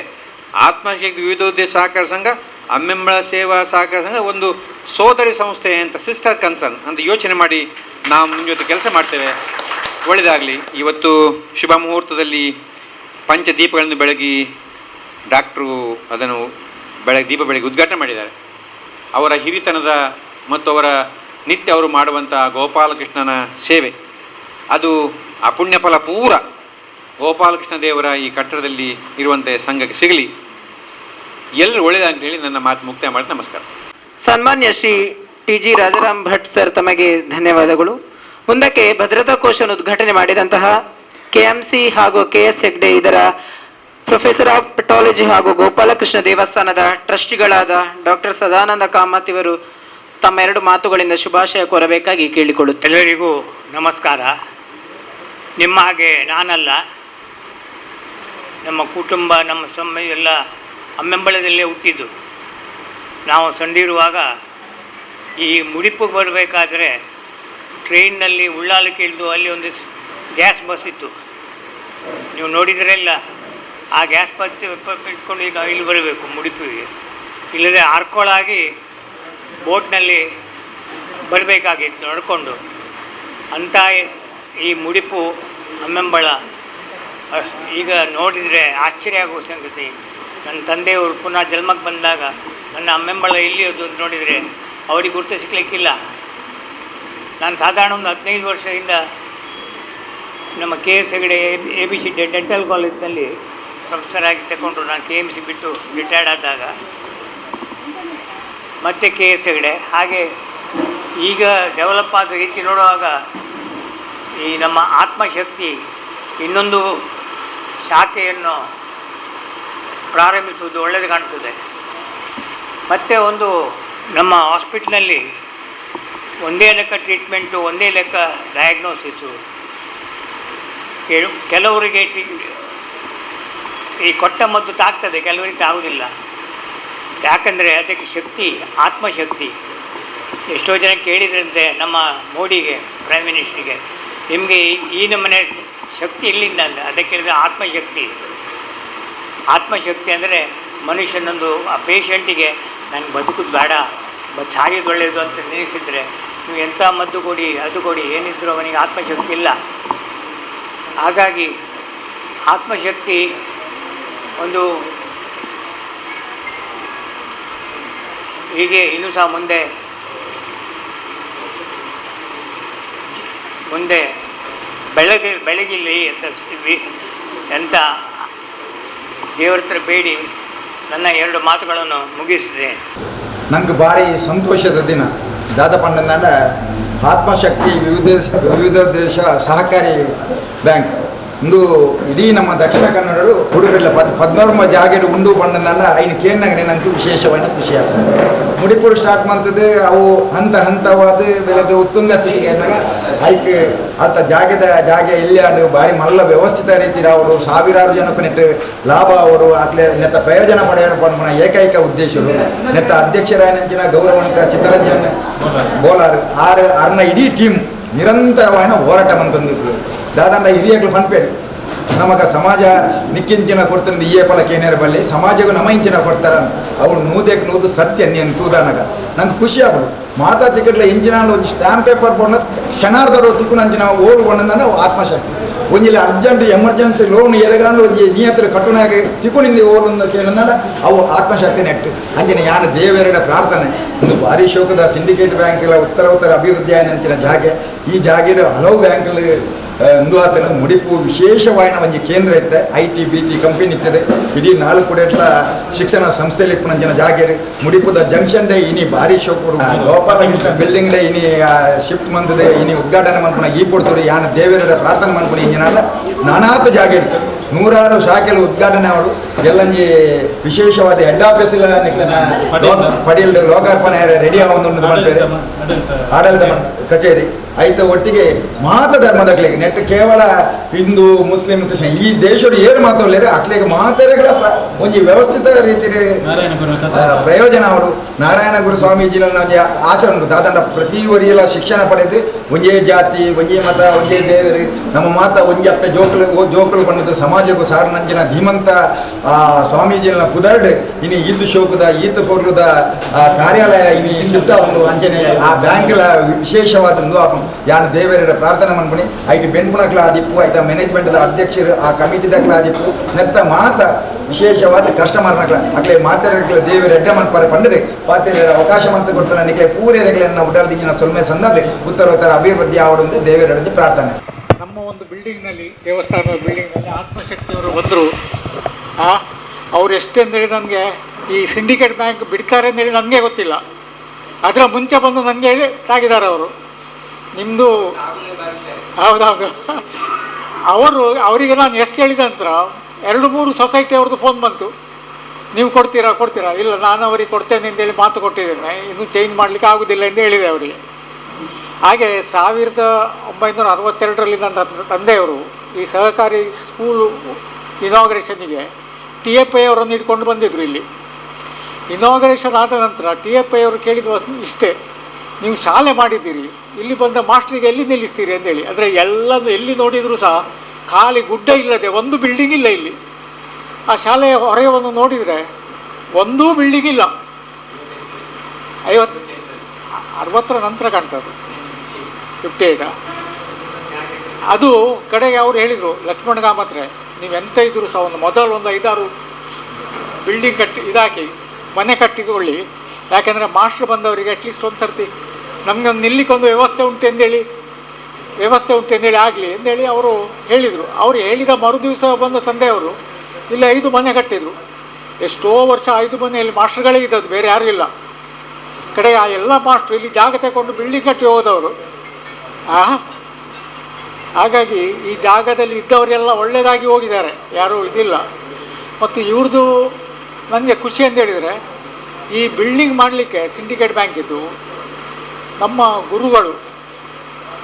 ಆತ್ಮಶಕ್ತಿ ವಿವಿಧೋದ್ದೇಶ ಸಹಕಾರ ಸಂಘ, ಅಮ್ಮೆಂಬಳ ಸೇವಾ ಸಹಕಾರ ಸಂಘ ಒಂದು ಸೋದರಿ ಸಂಸ್ಥೆ ಅಂತ, ಸಿಸ್ಟರ್ ಕನ್ಸರ್ನ್ ಅಂತ ಯೋಚನೆ ಮಾಡಿ ನಾವು ನಿಮ್ಮ ಜೊತೆ ಕೆಲಸ ಮಾಡ್ತೇವೆ. ಒಳ್ಳೆಯದಾಗಲಿ. ಇವತ್ತು ಶುಭ ಮುಹೂರ್ತದಲ್ಲಿ ಪಂಚದೀಪಗಳನ್ನು ಬೆಳಗಿ ಡಾಕ್ಟ್ರು ಅದನ್ನು ದೀಪ ಬೆಳಗ್ಗೆ ಉದ್ಘಾಟನೆ ಮಾಡಿದ್ದಾರೆ. ಅವರ ಹಿರಿತನದ ಮತ್ತು ಅವರ ನಿತ್ಯ ಅವರು ಮಾಡುವಂಥ ಗೋಪಾಲಕೃಷ್ಣನ ಸೇವೆ, ಅದು ಆ ಪುಣ್ಯಫಲ ಪೂರ ಗೋಪಾಲಕೃಷ್ಣ ದೇವರ ಈ ಕಟ್ಟಡದಲ್ಲಿ ಇರುವಂತೆ ಸಂಘಕ್ಕೆ ಸಿಗಲಿ. ಎಲ್ಲರೂ ಒಳ್ಳೆಯದಾಗಂತ ಹೇಳಿ ನನ್ನ ಮಾತು ಮುಕ್ತಾಯ ಮಾಡಿ ನಮಸ್ಕಾರ. ಸನ್ಮಾನ್ಯ ಶ್ರೀ ಟಿ.ಜಿ. ರಾಜಾರಾಮ್ ಭಟ್ ಸರ್, ತಮಗೆ ಧನ್ಯವಾದಗಳು. ಮುಂದಕ್ಕೆ ಭದ್ರತಾ ಕೋಶವನ್ನು ಉದ್ಘಾಟನೆ ಮಾಡಿದಂತಹ KMC ಹಾಗೂ KS ಹೆಗ್ಡೆ ಇದರ ಪ್ರೊಫೆಸರ್ ಆಫ್ ಪೆಟಾಲಜಿ ಹಾಗೂ ಗೋಪಾಲಕೃಷ್ಣ ದೇವಸ್ಥಾನದ ಟ್ರಸ್ಟಿಗಳಾದ ಡಾಕ್ಟರ್ ಸದಾನಂದ ಕಾಮತ್ ಇವರು ತಮ್ಮ 2 ಮಾತುಗಳಿಂದ ಶುಭಾಶಯ ಕೋರಬೇಕಾಗಿ ಕೇಳಿಕೊಳ್ಳುತ್ತೇನೆ. ಎಲ್ಲರಿಗೂ ನಮಸ್ಕಾರ. ನಿಮ್ಮ ಹಾಗೆ ನಾನಲ್ಲ, ನಮ್ಮ ಕುಟುಂಬ ನಮ್ಮ ಎಲ್ಲ ಅಮ್ಮೆಂಬಳದಲ್ಲೇ ಹುಟ್ಟಿದ್ದು. ನಾವು ಸಣ್ಣದಿರುವಾಗ ಈ ಮುಡಿಪು ಬರಬೇಕಾದ್ರೆ ಟ್ರೈನ್ನಲ್ಲಿ ಉಳ್ಳಾಲಕ್ಕೆ ಇಳಿದು ಅಲ್ಲಿ ಒಂದು ಗ್ಯಾಸ್ ಬಸ್ ಇತ್ತು, ನೀವು ನೋಡಿದ್ರೆಲ್ಲ. ಆ ಗ್ಯಾಸ್ ಬಸ್ ಇಟ್ಕೊಂಡು ನಾವು ಇಲ್ಲಿ ಬರಬೇಕು ಮುಡಿಪಿಗೆ, ಇಲ್ಲದೆ ಆರ್ಕೊಳಾಗಿ ಬೋಟ್ನಲ್ಲಿ ಬರಬೇಕಾಗಿತ್ತು ನಡ್ಕೊಂಡು. ಅಂಥ ಈ ಮುಡಿಪು ಅಮ್ಮೆಂಬಳ ಈಗ ನೋಡಿದರೆ ಆಶ್ಚರ್ಯ ಆಗುವ ಸಂಗತಿ. ನನ್ನ ತಂದೆಯವರು ಪುನಃ ಜನ್ಮಕ್ಕೆ ಬಂದಾಗ ನನ್ನ ಅಮ್ಮೆಂಬಳ ಎಲ್ಲಿಯೋದು ಅಂತ ನೋಡಿದರೆ ಅವರಿಗೆ ಗುರುತು ಸಿಕ್ಕಲಿಕ್ಕಿಲ್ಲ. ನಾನು ಸಾಧಾರಣ ಒಂದು 15 ವರ್ಷದಿಂದ ನಮ್ಮ KS ಹೆಗಡೆ ABC ಡೆಂಟಲ್ ಕಾಲೇಜ್ನಲ್ಲಿ ಪ್ರೊಫೆಸರ್ ಆಗಿ ತಗೊಂಡ್ರು. ನಾನು KMC ಬಿಟ್ಟು ರಿಟೈರ್ಡ್ ಆದಾಗ ಮತ್ತೆ KS ಹೆಗಡೆ. ಹಾಗೆ ಈಗ ಡೆವಲಪ್ ಆದ ರೀತಿ ನೋಡುವಾಗ ಈ ನಮ್ಮ ಆತ್ಮಶಕ್ತಿ ಇನ್ನೊಂದು ಶಾಖೆಯನ್ನು ಪ್ರಾರಂಭಿಸುವುದು ಒಳ್ಳೆಯದು ಕಾಣ್ತದೆ. ಮತ್ತು ಒಂದು ನಮ್ಮ ಹಾಸ್ಪಿಟ್ಲಲ್ಲಿ ಒಂದೇ ಲೆಕ್ಕ ಟ್ರೀಟ್ಮೆಂಟು, ಒಂದೇ ಲೆಕ್ಕ ಡಯಾಗ್ನೋಸಿಸು. ಕೆಲವರಿಗೆ ಈ ಕೊಟ್ಟ ಮದ್ದು ತಾಗ್ತದೆ, ಕೆಲವರಿಗೆ ತಾಗುವುದಿಲ್ಲ. ಯಾಕಂದರೆ ಅದಕ್ಕೆ ಶಕ್ತಿ, ಆತ್ಮಶಕ್ತಿ. ಎಷ್ಟೋ ಜನ ಕೇಳಿದ್ರಂತೆ ನಮ್ಮ ಮೋಡಿಗೆ, ಪ್ರೈಮ್ ಮಿನಿಸ್ಟ್ರಿಗೆ, ನಿಮಗೆ ಈ ನಮ್ಮನೆ ಶಕ್ತಿ ಎಲ್ಲಿಂದ ಅಂದರೆ ಅದಕ್ಕೆ ಹೇಳಿದರೆ ಆತ್ಮಶಕ್ತಿ ಅಂದರೆ ಮನುಷ್ಯನೊಂದು ಆ ಪೇಷಂಟಿಗೆ ನನಗೆ ಬದುಕೋದು ಬೇಡ, ಸಾಯೋದು ಒಳ್ಳೆಯದು ಅಂತ ನೆನೆಸಿದರೆ ನೀವು ಎಂಥ ಮದ್ದು ಕೊಡಿ, ಅದು ಕೊಡಿ, ಏನಿದ್ರೂ ಅವನಿಗೆ ಆತ್ಮಶಕ್ತಿ ಇಲ್ಲ. ಹಾಗಾಗಿ ಆತ್ಮಶಕ್ತಿ ಒಂದು ಹೀಗೆ ಇನ್ನೂ ಸಹ ಮುಂದೆ ಬೆಳಗಿಲ್ಲಿ ಅಂತ ದೇವರ ಹತ್ರ ಬೇಡಿ ನನ್ನ 2 ಮಾತುಗಳನ್ನು ಮುಗಿಸಿದೆ. ನನಗೆ ಭಾರಿ ಸಂತೋಷದ ದಿನ. ದಾದಪಂಡನಾಡ ಆತ್ಮಶಕ್ತಿ ವಿವಿಧೋದ್ದೇಶ ಸಹಕಾರಿ ಬ್ಯಾಂಕ್ ಇಂದು ಇಡೀ ನಮ್ಮ ದಕ್ಷಿಣ ಕನ್ನಡರು ಹುಡುಗಲ್ಲ 14 ಜಾಗೆಡು ಉಂಡು ಬಂಡನಾಡ ಐನು ಕೇಳಿನಾಗ ನನಗೆ ವಿಶೇಷವಾದ ಖುಷಿ ಆಗ್ತದೆ. ಮುಡಿಪುರು ಸ್ಟಾರ್ಟ್ ಮಾಡ್ತದೆ, ಅವು ಹಂತವಾದ ಬೆಳೆದು ಉತ್ತುಂಗ ಸ್ಥಿತಿಗೆ ಐಕೆ ಆತ ಜಾಗೆ ಇಲ್ಲಿ ಭಾರಿ ಮಲ್ಲ ವ್ಯವಸ್ಥಿತ ರೀತಿ ಅವರು ಸಾವಿರಾರು ಜನಕ್ಕೂ ನೆಟ್ಟು ಲಾಭ ಅವರು ಅತ್ಲೆ ನೆತ್ತ ಪ್ರಯೋಜನ ಪಡೆಯೋರು ಪಡ್ಮನ ಏಕೈಕ ಉದ್ದೇಶರು ನೆತ್ತ ಅಧ್ಯಕ್ಷರಾಯನಂಚಿನ ಗೌರವಂತ ಚಿತ್ತರಂಜನ್ ಬೋಲಾರ್ ಆರ್ನ ಇಡೀ ಟೀಮ್ ನಿರಂತರವಾದ ಹೋರಾಟ ಮಂತಂದಿದ್ರು. ದಾದಂಡ ಹಿರಿಯಗಳು ಪನ್ಪೇರು ನಮಗ ಸಮಾಜ ನಿಕ್ಕಿಂಚಿನ ಕೊಡ್ತಾರೆ ಈ ಫಲಕ್ಕೆ ಏನಾರು ಬಲ್ಲಿ ಸಮಾಜಗೂ ನಮ್ಮ ಇಂಚಿನ ಕೊಡ್ತಾರೆ ಅವ್ನು ನೂದು ಸತ್ಯ ನೀನು ತೂದಾನಾಗ ನಂಗೆ ಖುಷಿ ಆಗ್ಬೋದು. ಮಾತಾ ಟಿಕೆಟ್ಲ ಇಂಚಿನ ಒಂದು ಸ್ಟ್ಯಾಂಪ್ ಪೇಪರ್ ಬಂದ ಕ್ಷಣಾರ್ಧರು ತಿಕ್ಕು ನಂಚಿನ ಓಡು ಬಂದಂದ್ರೆ ಆತ್ಮಶಕ್ತಿ. ಒಂಜಿಲ್ಲ ಅರ್ಜೆಂಟ್ ಎಮರ್ಜೆನ್ಸಿ ಲೋನ್ ಎರಗಾಂದು ಒಂಜಿ ನಿಯತ್ರ ಕಟ್ಟುನಾಗ ತಿಕ್ಕೊಂಡಿಂದ ಓಡು ಕೇಳಿದ ಅವು ಆತ್ಮಶಕ್ತಿ ನೆಟ್ಟು ಅಂಚಿನ ಯಾನು ದೇವರ ಪ್ರಾರ್ಥನೆ. ಒಂದು ಭಾರಿ ಶೋಕದ ಸಿಂಡಿಕೇಟ್ ಬ್ಯಾಂಕ್ಲ ಉತ್ತರ ಅಭಿವೃದ್ಧಿ ಆಯ್ನಂಚಿನ ಜಾಗೆ ಈ ಜಾಗೆಡ್ ಹಲವು ಬ್ಯಾಂಕ್ಲು ಇಂದು ಆತನ ಮುಡಿಪು ವಿಶೇಷವಾದ ಒಂದು ಕೇಂದ್ರ ಇತ್ತೆ. IT BT ಕಂಪನಿ ಇತ್ತದೆ. ಇಡೀ 4 ಕೂಡೇಟ್ಲ ಶಿಕ್ಷಣ ಸಂಸ್ಥೆಯಲ್ಲಿ ಇಪ್ಪನ ಜಾಗೆ ಮುಡಿಪುದ ಜಂಕ್ಷನ್ ಡೇ ಇನಿ ಭಾರಿ ಶೋಕರು ಗೋಪಾಲಕೃಷ್ಣ ಬಿಲ್ಡಿಂಗ್ ಡೇ ಇನಿ ಶಿಫ್ಟ್ ಮಂತದೆ ಇನಿ ಉದ್ಘಾಟನೆ ಮಾಡ್ಕೊಂಡು ಈ ಕೊಡ್ತಾರೆ ಯಾನ ದೇವರ ಪ್ರಾರ್ಥನೆ ಮಾಡ್ಕೊಂಡು ಹಿಂಗಿನಾದ ನಾನಾತ ಜಾಗೆ ಇರ್ತದೆ. 100 ಶಾಖೆಲು ಉದ್ಘಾಟನೆ ಅವರು ಎಲ್ಲಂಜಿ ವಿಶೇಷವಾದ ಹೆಡ್ ಆಫೀಸ್ ಪಡೆಯಲು ಲೋಕಾರ್ಪಣೆ ರೆಡಿ ಆಗೋದು ಮಾಡ್ತಾರೆ. ಆಡಳಿತ ಕಚೇರಿ ಐತ ಒಟ್ಟಿಗೆ ಮಾತ ಧರ್ಮದಕ್ಲಿಗೆ ನೆಟ್ಟು ಕೇವಲ ಹಿಂದೂ ಮುಸ್ಲಿಂ ಕ್ರಿಶ್ಚಿಯನ್ ಈ ದೇಶಡು ಏನು ಮಾತಾಡಲಿದ್ರೆ ಅಕ್ಲಿಗೆ ಮಾತಾಡಗಳ ಒಂಜಿ ವ್ಯವಸ್ಥಿತ ರೀತಿ ಪ್ರಯೋಜನ ಅವರು ನಾರಾಯಣ ಗುರು ಸ್ವಾಮೀಜಿನ ಒಂಜಿ ಆಸೆ ಉಂಟು ದಾದಂಡ ಪ್ರತಿ ಒರಿಯಲ ಶಿಕ್ಷಣ ಪಡೆದು ಒಂಜೇ ಜಾತಿ ಒಂಜೇ ಮತ ಒಂಜೇ ದೇವರು ನಮ್ಮ ಮಾತ ಒಂಜಿ ಅಪ್ಪ ಜೋಕುಲು ಬಂದದ್ದು ಸಮಾಜಕ್ಕೂ ಸಾರನಂಚಿನ ಧೀಮಂತ ಸ್ವಾಮೀಜಿನ ಪುದರ್ಡ್ ಇನ್ನು ಈತ್ ಶೋಕದ ಈತ್ ಪೊರ್ಲುದ ಕಾರ್ಯಾಲಯ ಇನ್ನು ಇಂದುತ್ತ ಒಂದು ಅಂಚನೆ ಆ ಬ್ಯಾಂಕ್ಲ ವಿಶೇಷವಾದ ಯಾನು ದೇವರ ಪ್ರಾರ್ಥನೆ ಮಾಡ್ಕೊಂಡು ಐಟಿ ಬೆನ್ಪುಣಕ್ಲ ಆದಿಪ್ಪು ಐತ ಮ್ಯಾನೇಜ್ಮೆಂಟ್ದ ಅಧ್ಯಕ್ಷರು ಆ ಕಮಿಟಿದಕ್ಲ ಆದಿಪ್ಪು ನೆತ್ತ ಮಾತ ವಿಶೇಷವಾದ ಕಸ್ಟಮರ್ನಕ್ಲ ಅಕ್ಲೆ ಮಾತೆರಕ್ಲ ದೇವರ ಎಡ್ಡೆ ಮನ್ಪರೆ ಪಂಡದೆ ಪಾತೆರ ಅವಕಾಶ ಮಂತ ಕೊಡ್ತಾನೆ ನಿಕ್ಲೆ ಪೂರೆರೆಗಳನ್ನ ಉಡಾಲ್ದಿಗಿನ ಸೊಲ್ಮೆ ಸಂದದೆ ಉತ್ತರೋತ್ತರ ಅಭಿವೃದ್ಧಿ ಆವಡೊಂದು ದೇವರೆಡೆದು ಪ್ರಾರ್ಥನೆ. ನಮ್ಮ ಒಂದು ಬಿಲ್ಡಿಂಗ್ನಲ್ಲಿ ದೇವಸ್ಥಾನದ ಬಿಲ್ಡಿಂಗ್ನಲ್ಲಿ ಆತ್ಮಶಕ್ತಿಯವರು ಬಂದರು. ಅವ್ರು ಎಷ್ಟೆಂದೇಳಿ ನನಗೆ ಈ ಸಿಂಡಿಕೇಟ್ ಬ್ಯಾಂಕ್ ಬಿಡ್ತಾರೆ ಅಂತೇಳಿ ನನಗೆ ಗೊತ್ತಿಲ್ಲ. ಅದರ ಮುಂಚೆ ಬಂದು ನನಗೆ ಹೇಳಿ ತಾಗಿದ್ದಾರೆ ಅವರು. ನಿಮ್ಮದು ಹೌದೌದು. ಅವರಿಗೆ ನಾನು ಹೇಳಿದ ನಂತರ 2-3 ಸೊಸೈಟಿ ಅವ್ರದ್ದು ಫೋನ್ ಬಂತು, ನೀವು ಕೊಡ್ತೀರಾ ಇಲ್ಲ ನಾನು ಅವರಿಗೆ ಕೊಡ್ತೇನೆ ಅಂತೇಳಿ ಮಾತು ಕೊಟ್ಟಿದ್ದೇನೆ, ಇನ್ನೂ ಚೇಂಜ್ ಮಾಡಲಿಕ್ಕೆ ಆಗೋದಿಲ್ಲ ಎಂದು ಹೇಳಿದೆ ಅವರಿಗೆ. ಹಾಗೆ 1962ರಲ್ಲಿ ನನ್ನ ತಂದೆಯವರು ಈ ಸಹಕಾರಿ ಸ್ಕೂಲು ಇನಾಗ್ರೇಷನ್ನಿಗೆ TFI ಅವರನ್ನು ಇಟ್ಕೊಂಡು ಬಂದಿದ್ದರು. ಇಲ್ಲಿ ಇನಾಗ್ರೇಷನ್ ಆದ ನಂತರ TFI ಅವರು ಕೇಳಿದ ಇಷ್ಟೇ, ನೀವು ಶಾಲೆ ಮಾಡಿದ್ದೀರಿ, ಇಲ್ಲಿ ಬಂದ ಮಾಸ್ಟ್ರಿಗೆ ಎಲ್ಲಿ ನಿಲ್ಲಿಸ್ತೀರಿ ಅಂತೇಳಿ. ಅಂದರೆ ಎಲ್ಲಿ ನೋಡಿದರೂ ಸಹ ಖಾಲಿ ಗುಡ್ಡ ಇಲ್ಲದೆ ಒಂದು ಬಿಲ್ಡಿಂಗ್ ಇಲ್ಲ ಇಲ್ಲಿ. ಆ ಶಾಲೆಯ ಹೊರಗೆ ಒಂದು ನೋಡಿದರೆ ಒಂದೂ ಬಿಲ್ಡಿಂಗ್ ಇಲ್ಲ. 60ರ ನಂತರ ಕಾಣ್ತದೆ, 58. ಅದು ಕಡೆಗೆ ಅವರು ಹೇಳಿದರು, ಲಕ್ಷ್ಮಣ ಕಾಮತ್ರೆ ನೀವು ಎಂತ ಇದ್ದರೂ ಸಹ ಮೊದಲು ಒಂದು 5-6 ಬಿಲ್ಡಿಂಗ್ ಇದಾಕಿ ಮನೆ ಕಟ್ಟಿಕೊಳ್ಳಿ, ಯಾಕೆಂದರೆ ಮಾಸ್ಟ್ರು ಬಂದವರಿಗೆ ಅಟ್ಲೀಸ್ಟ್ ಒಂದು ಸರ್ತಿ ನಮಗೆ ಒಂದು ನಿಲ್ಲಿಕ್ಕೊಂದು ವ್ಯವಸ್ಥೆ ಉಂಟು ಎಂದೇಳಿ ಆಗಲಿ ಎಂದೇಳಿ ಅವರು ಹೇಳಿದರು. ಅವರು ಹೇಳಿದ ಮರುದಿವಸ ಬಂದ ತಂದೆಯವರು ಇಲ್ಲಿ 5 ಮನೆ ಕಟ್ಟಿದರು. ಎಷ್ಟೋ ವರ್ಷ 5 ಮನೆಯಲ್ಲಿ ಮಾಸ್ಟ್ರುಗಳೇ ಇದ್ದದ್ದು, ಬೇರೆ ಯಾರೂ ಇಲ್ಲ. ಕಡೆಗೆ ಆ ಎಲ್ಲ ಮಾಸ್ಟ್ರು ಇಲ್ಲಿ ಜಾಗ ತಗೊಂಡು ಬಿಲ್ಡಿಂಗ್ ಕಟ್ಟಿ ಹೋದವರು. ಹಾಗಾಗಿ ಈ ಜಾಗದಲ್ಲಿ ಇದ್ದವರೆಲ್ಲ ಒಳ್ಳೆಯದಾಗಿ ಹೋಗಿದ್ದಾರೆ, ಯಾರೂ ಇದಿಲ್ಲ. ಮತ್ತು ಇವ್ರದ್ದು ನನಗೆ ಖುಷಿ ಅಂತ ಹೇಳಿದರೆ, ಈ ಬಿಲ್ಡಿಂಗ್ ಮಾಡಲಿಕ್ಕೆ ಸಿಂಡಿಕೇಟ್ ಬ್ಯಾಂಕ್ ಇದ್ದು ನಮ್ಮ ಗುರುಗಳು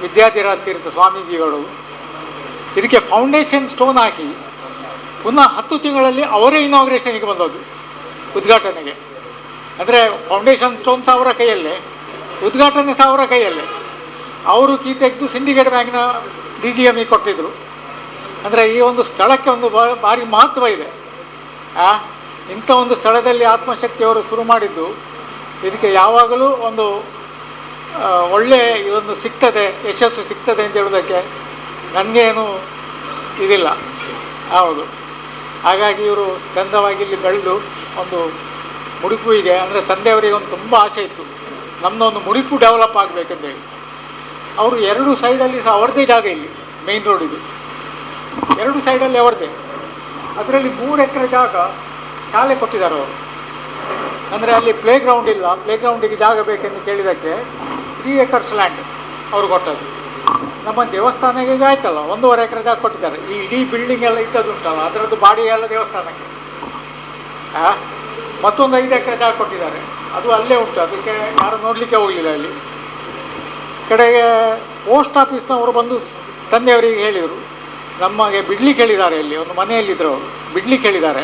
ವಿದ್ಯಾಧಿರಾಜ ತೀರ್ಥ ಸ್ವಾಮೀಜಿಗಳು ಇದಕ್ಕೆ ಫೌಂಡೇಶನ್ ಸ್ಟೋನ್ ಹಾಕಿ ಪುನಃ 10 ತಿಂಗಳಲ್ಲಿ ಅವರೇ ಇನಾಗ್ರೇಷನ್ಗೆ ಬಂದದ್ದು, ಉದ್ಘಾಟನೆಗೆ. ಅಂದರೆ ಫೌಂಡೇಶನ್ ಸ್ಟೋನ್ ಅವರ ಕೈಯಲ್ಲೇ, ಉದ್ಘಾಟನೆ ಸಹ ಅವರ ಕೈಯಲ್ಲೇ. ಅವರು ಕೀ ತೆಗೆದು ಸಿಂಡಿಕೇಟ್ ಬ್ಯಾಂಕ್ನ DGM ಕೊಟ್ಟಿದ್ದರು. ಅಂದರೆ ಈ ಒಂದು ಸ್ಥಳಕ್ಕೆ ಒಂದು ಭಾರಿ ಮಹತ್ವ ಇದೆ. ಇಂಥ ಒಂದು ಸ್ಥಳದಲ್ಲಿ ಆತ್ಮಶಕ್ತಿಯವರು ಶುರು ಮಾಡಿದ್ದು, ಇದಕ್ಕೆ ಯಾವಾಗಲೂ ಒಂದು ಒಳ್ಳೆಯ ಒಂದು ಸಿಗ್ತದೆ, ಯಶಸ್ಸು ಸಿಗ್ತದೆ ಅಂತ ಹೇಳೋದಕ್ಕೆ ನನಗೇನು ಇದಿಲ್ಲ. ಹೌದು. ಹಾಗಾಗಿ ಇವರು ಚಂದವಾಗಿ ಇಲ್ಲಿ ಬೆಳೆದು ಒಂದು ಮುಡಿಪು ಇದೆ. ಅಂದರೆ ತಂದೆಯವರಿಗೆ ಒಂದು ತುಂಬ ಆಸೆ ಇತ್ತು, ನಮ್ಮದೊಂದು ಮುಡಿಪು ಡೆವಲಪ್ ಆಗಬೇಕಂತೇಳಿ. ಅವರು 2 ಸೈಡಲ್ಲಿ ಸಹ ಅವ್ರದ್ದೇ ಜಾಗ, ಇಲ್ಲಿ ಮೇಯ್ನ್ ರೋಡಿದು 2 ಸೈಡಲ್ಲಿ ಅವ್ರದ್ದೇ. ಅದರಲ್ಲಿ 3 ಎಕರೆ ಜಾಗ ಶಾಲೆ ಕೊಟ್ಟಿದ್ದಾರೆ ಅವರು. ಅಂದರೆ ಅಲ್ಲಿ ಪ್ಲೇಗ್ರೌಂಡ್ ಇಲ್ಲ, ಪ್ಲೇಗ್ರೌಂಡಿಗೆ ಜಾಗ ಬೇಕೆಂದು ಕೇಳಿದ್ದಕ್ಕೆ 3 acres ಲ್ಯಾಂಡ್ ಅವರು ಕೊಟ್ಟದ್ದು. ನಮ್ಮ ದೇವಸ್ಥಾನಕ್ಕೆ ಈಗ ಆಯ್ತಲ್ಲ 1.5 ಎಕರೆ ಜಾಗ ಕೊಟ್ಟಿದ್ದಾರೆ. ಈ ಇಡೀ ಬಿಲ್ಡಿಂಗ್ ಎಲ್ಲ ಇದ್ದದುಂಟಲ್ಲ ಅದರದ್ದು ಬಾಡಿ ಎಲ್ಲ ದೇವಸ್ಥಾನಕ್ಕೆ. ಮತ್ತೊಂದು 5 ಎಕರೆ ಜಾಗ ಕೊಟ್ಟಿದ್ದಾರೆ, ಅದು ಅಲ್ಲೇ ಉಂಟು, ಅದಕ್ಕೆ ಯಾರು ನೋಡಲಿಕ್ಕೆ ಹೋಗಲಿಲ್ಲ. ಅಲ್ಲಿ ಕಡೆಗೆ ಪೋಸ್ಟ್ ಆಫೀಸ್ನವರು ಬಂದು ತಂದೆಯವರಿಗೆ ಹೇಳಿದರು, ನಮಗೆ ಬಿಡ್ಲಿಕ್ಕೆ ಹೇಳಿದ್ದಾರೆ, ಇಲ್ಲಿ ಒಂದು ಮನೆಯಲ್ಲಿದ್ದರು ಅವರು, ಬಿಡ್ಲಿಕ್ಕೆ ಹೇಳಿದ್ದಾರೆ,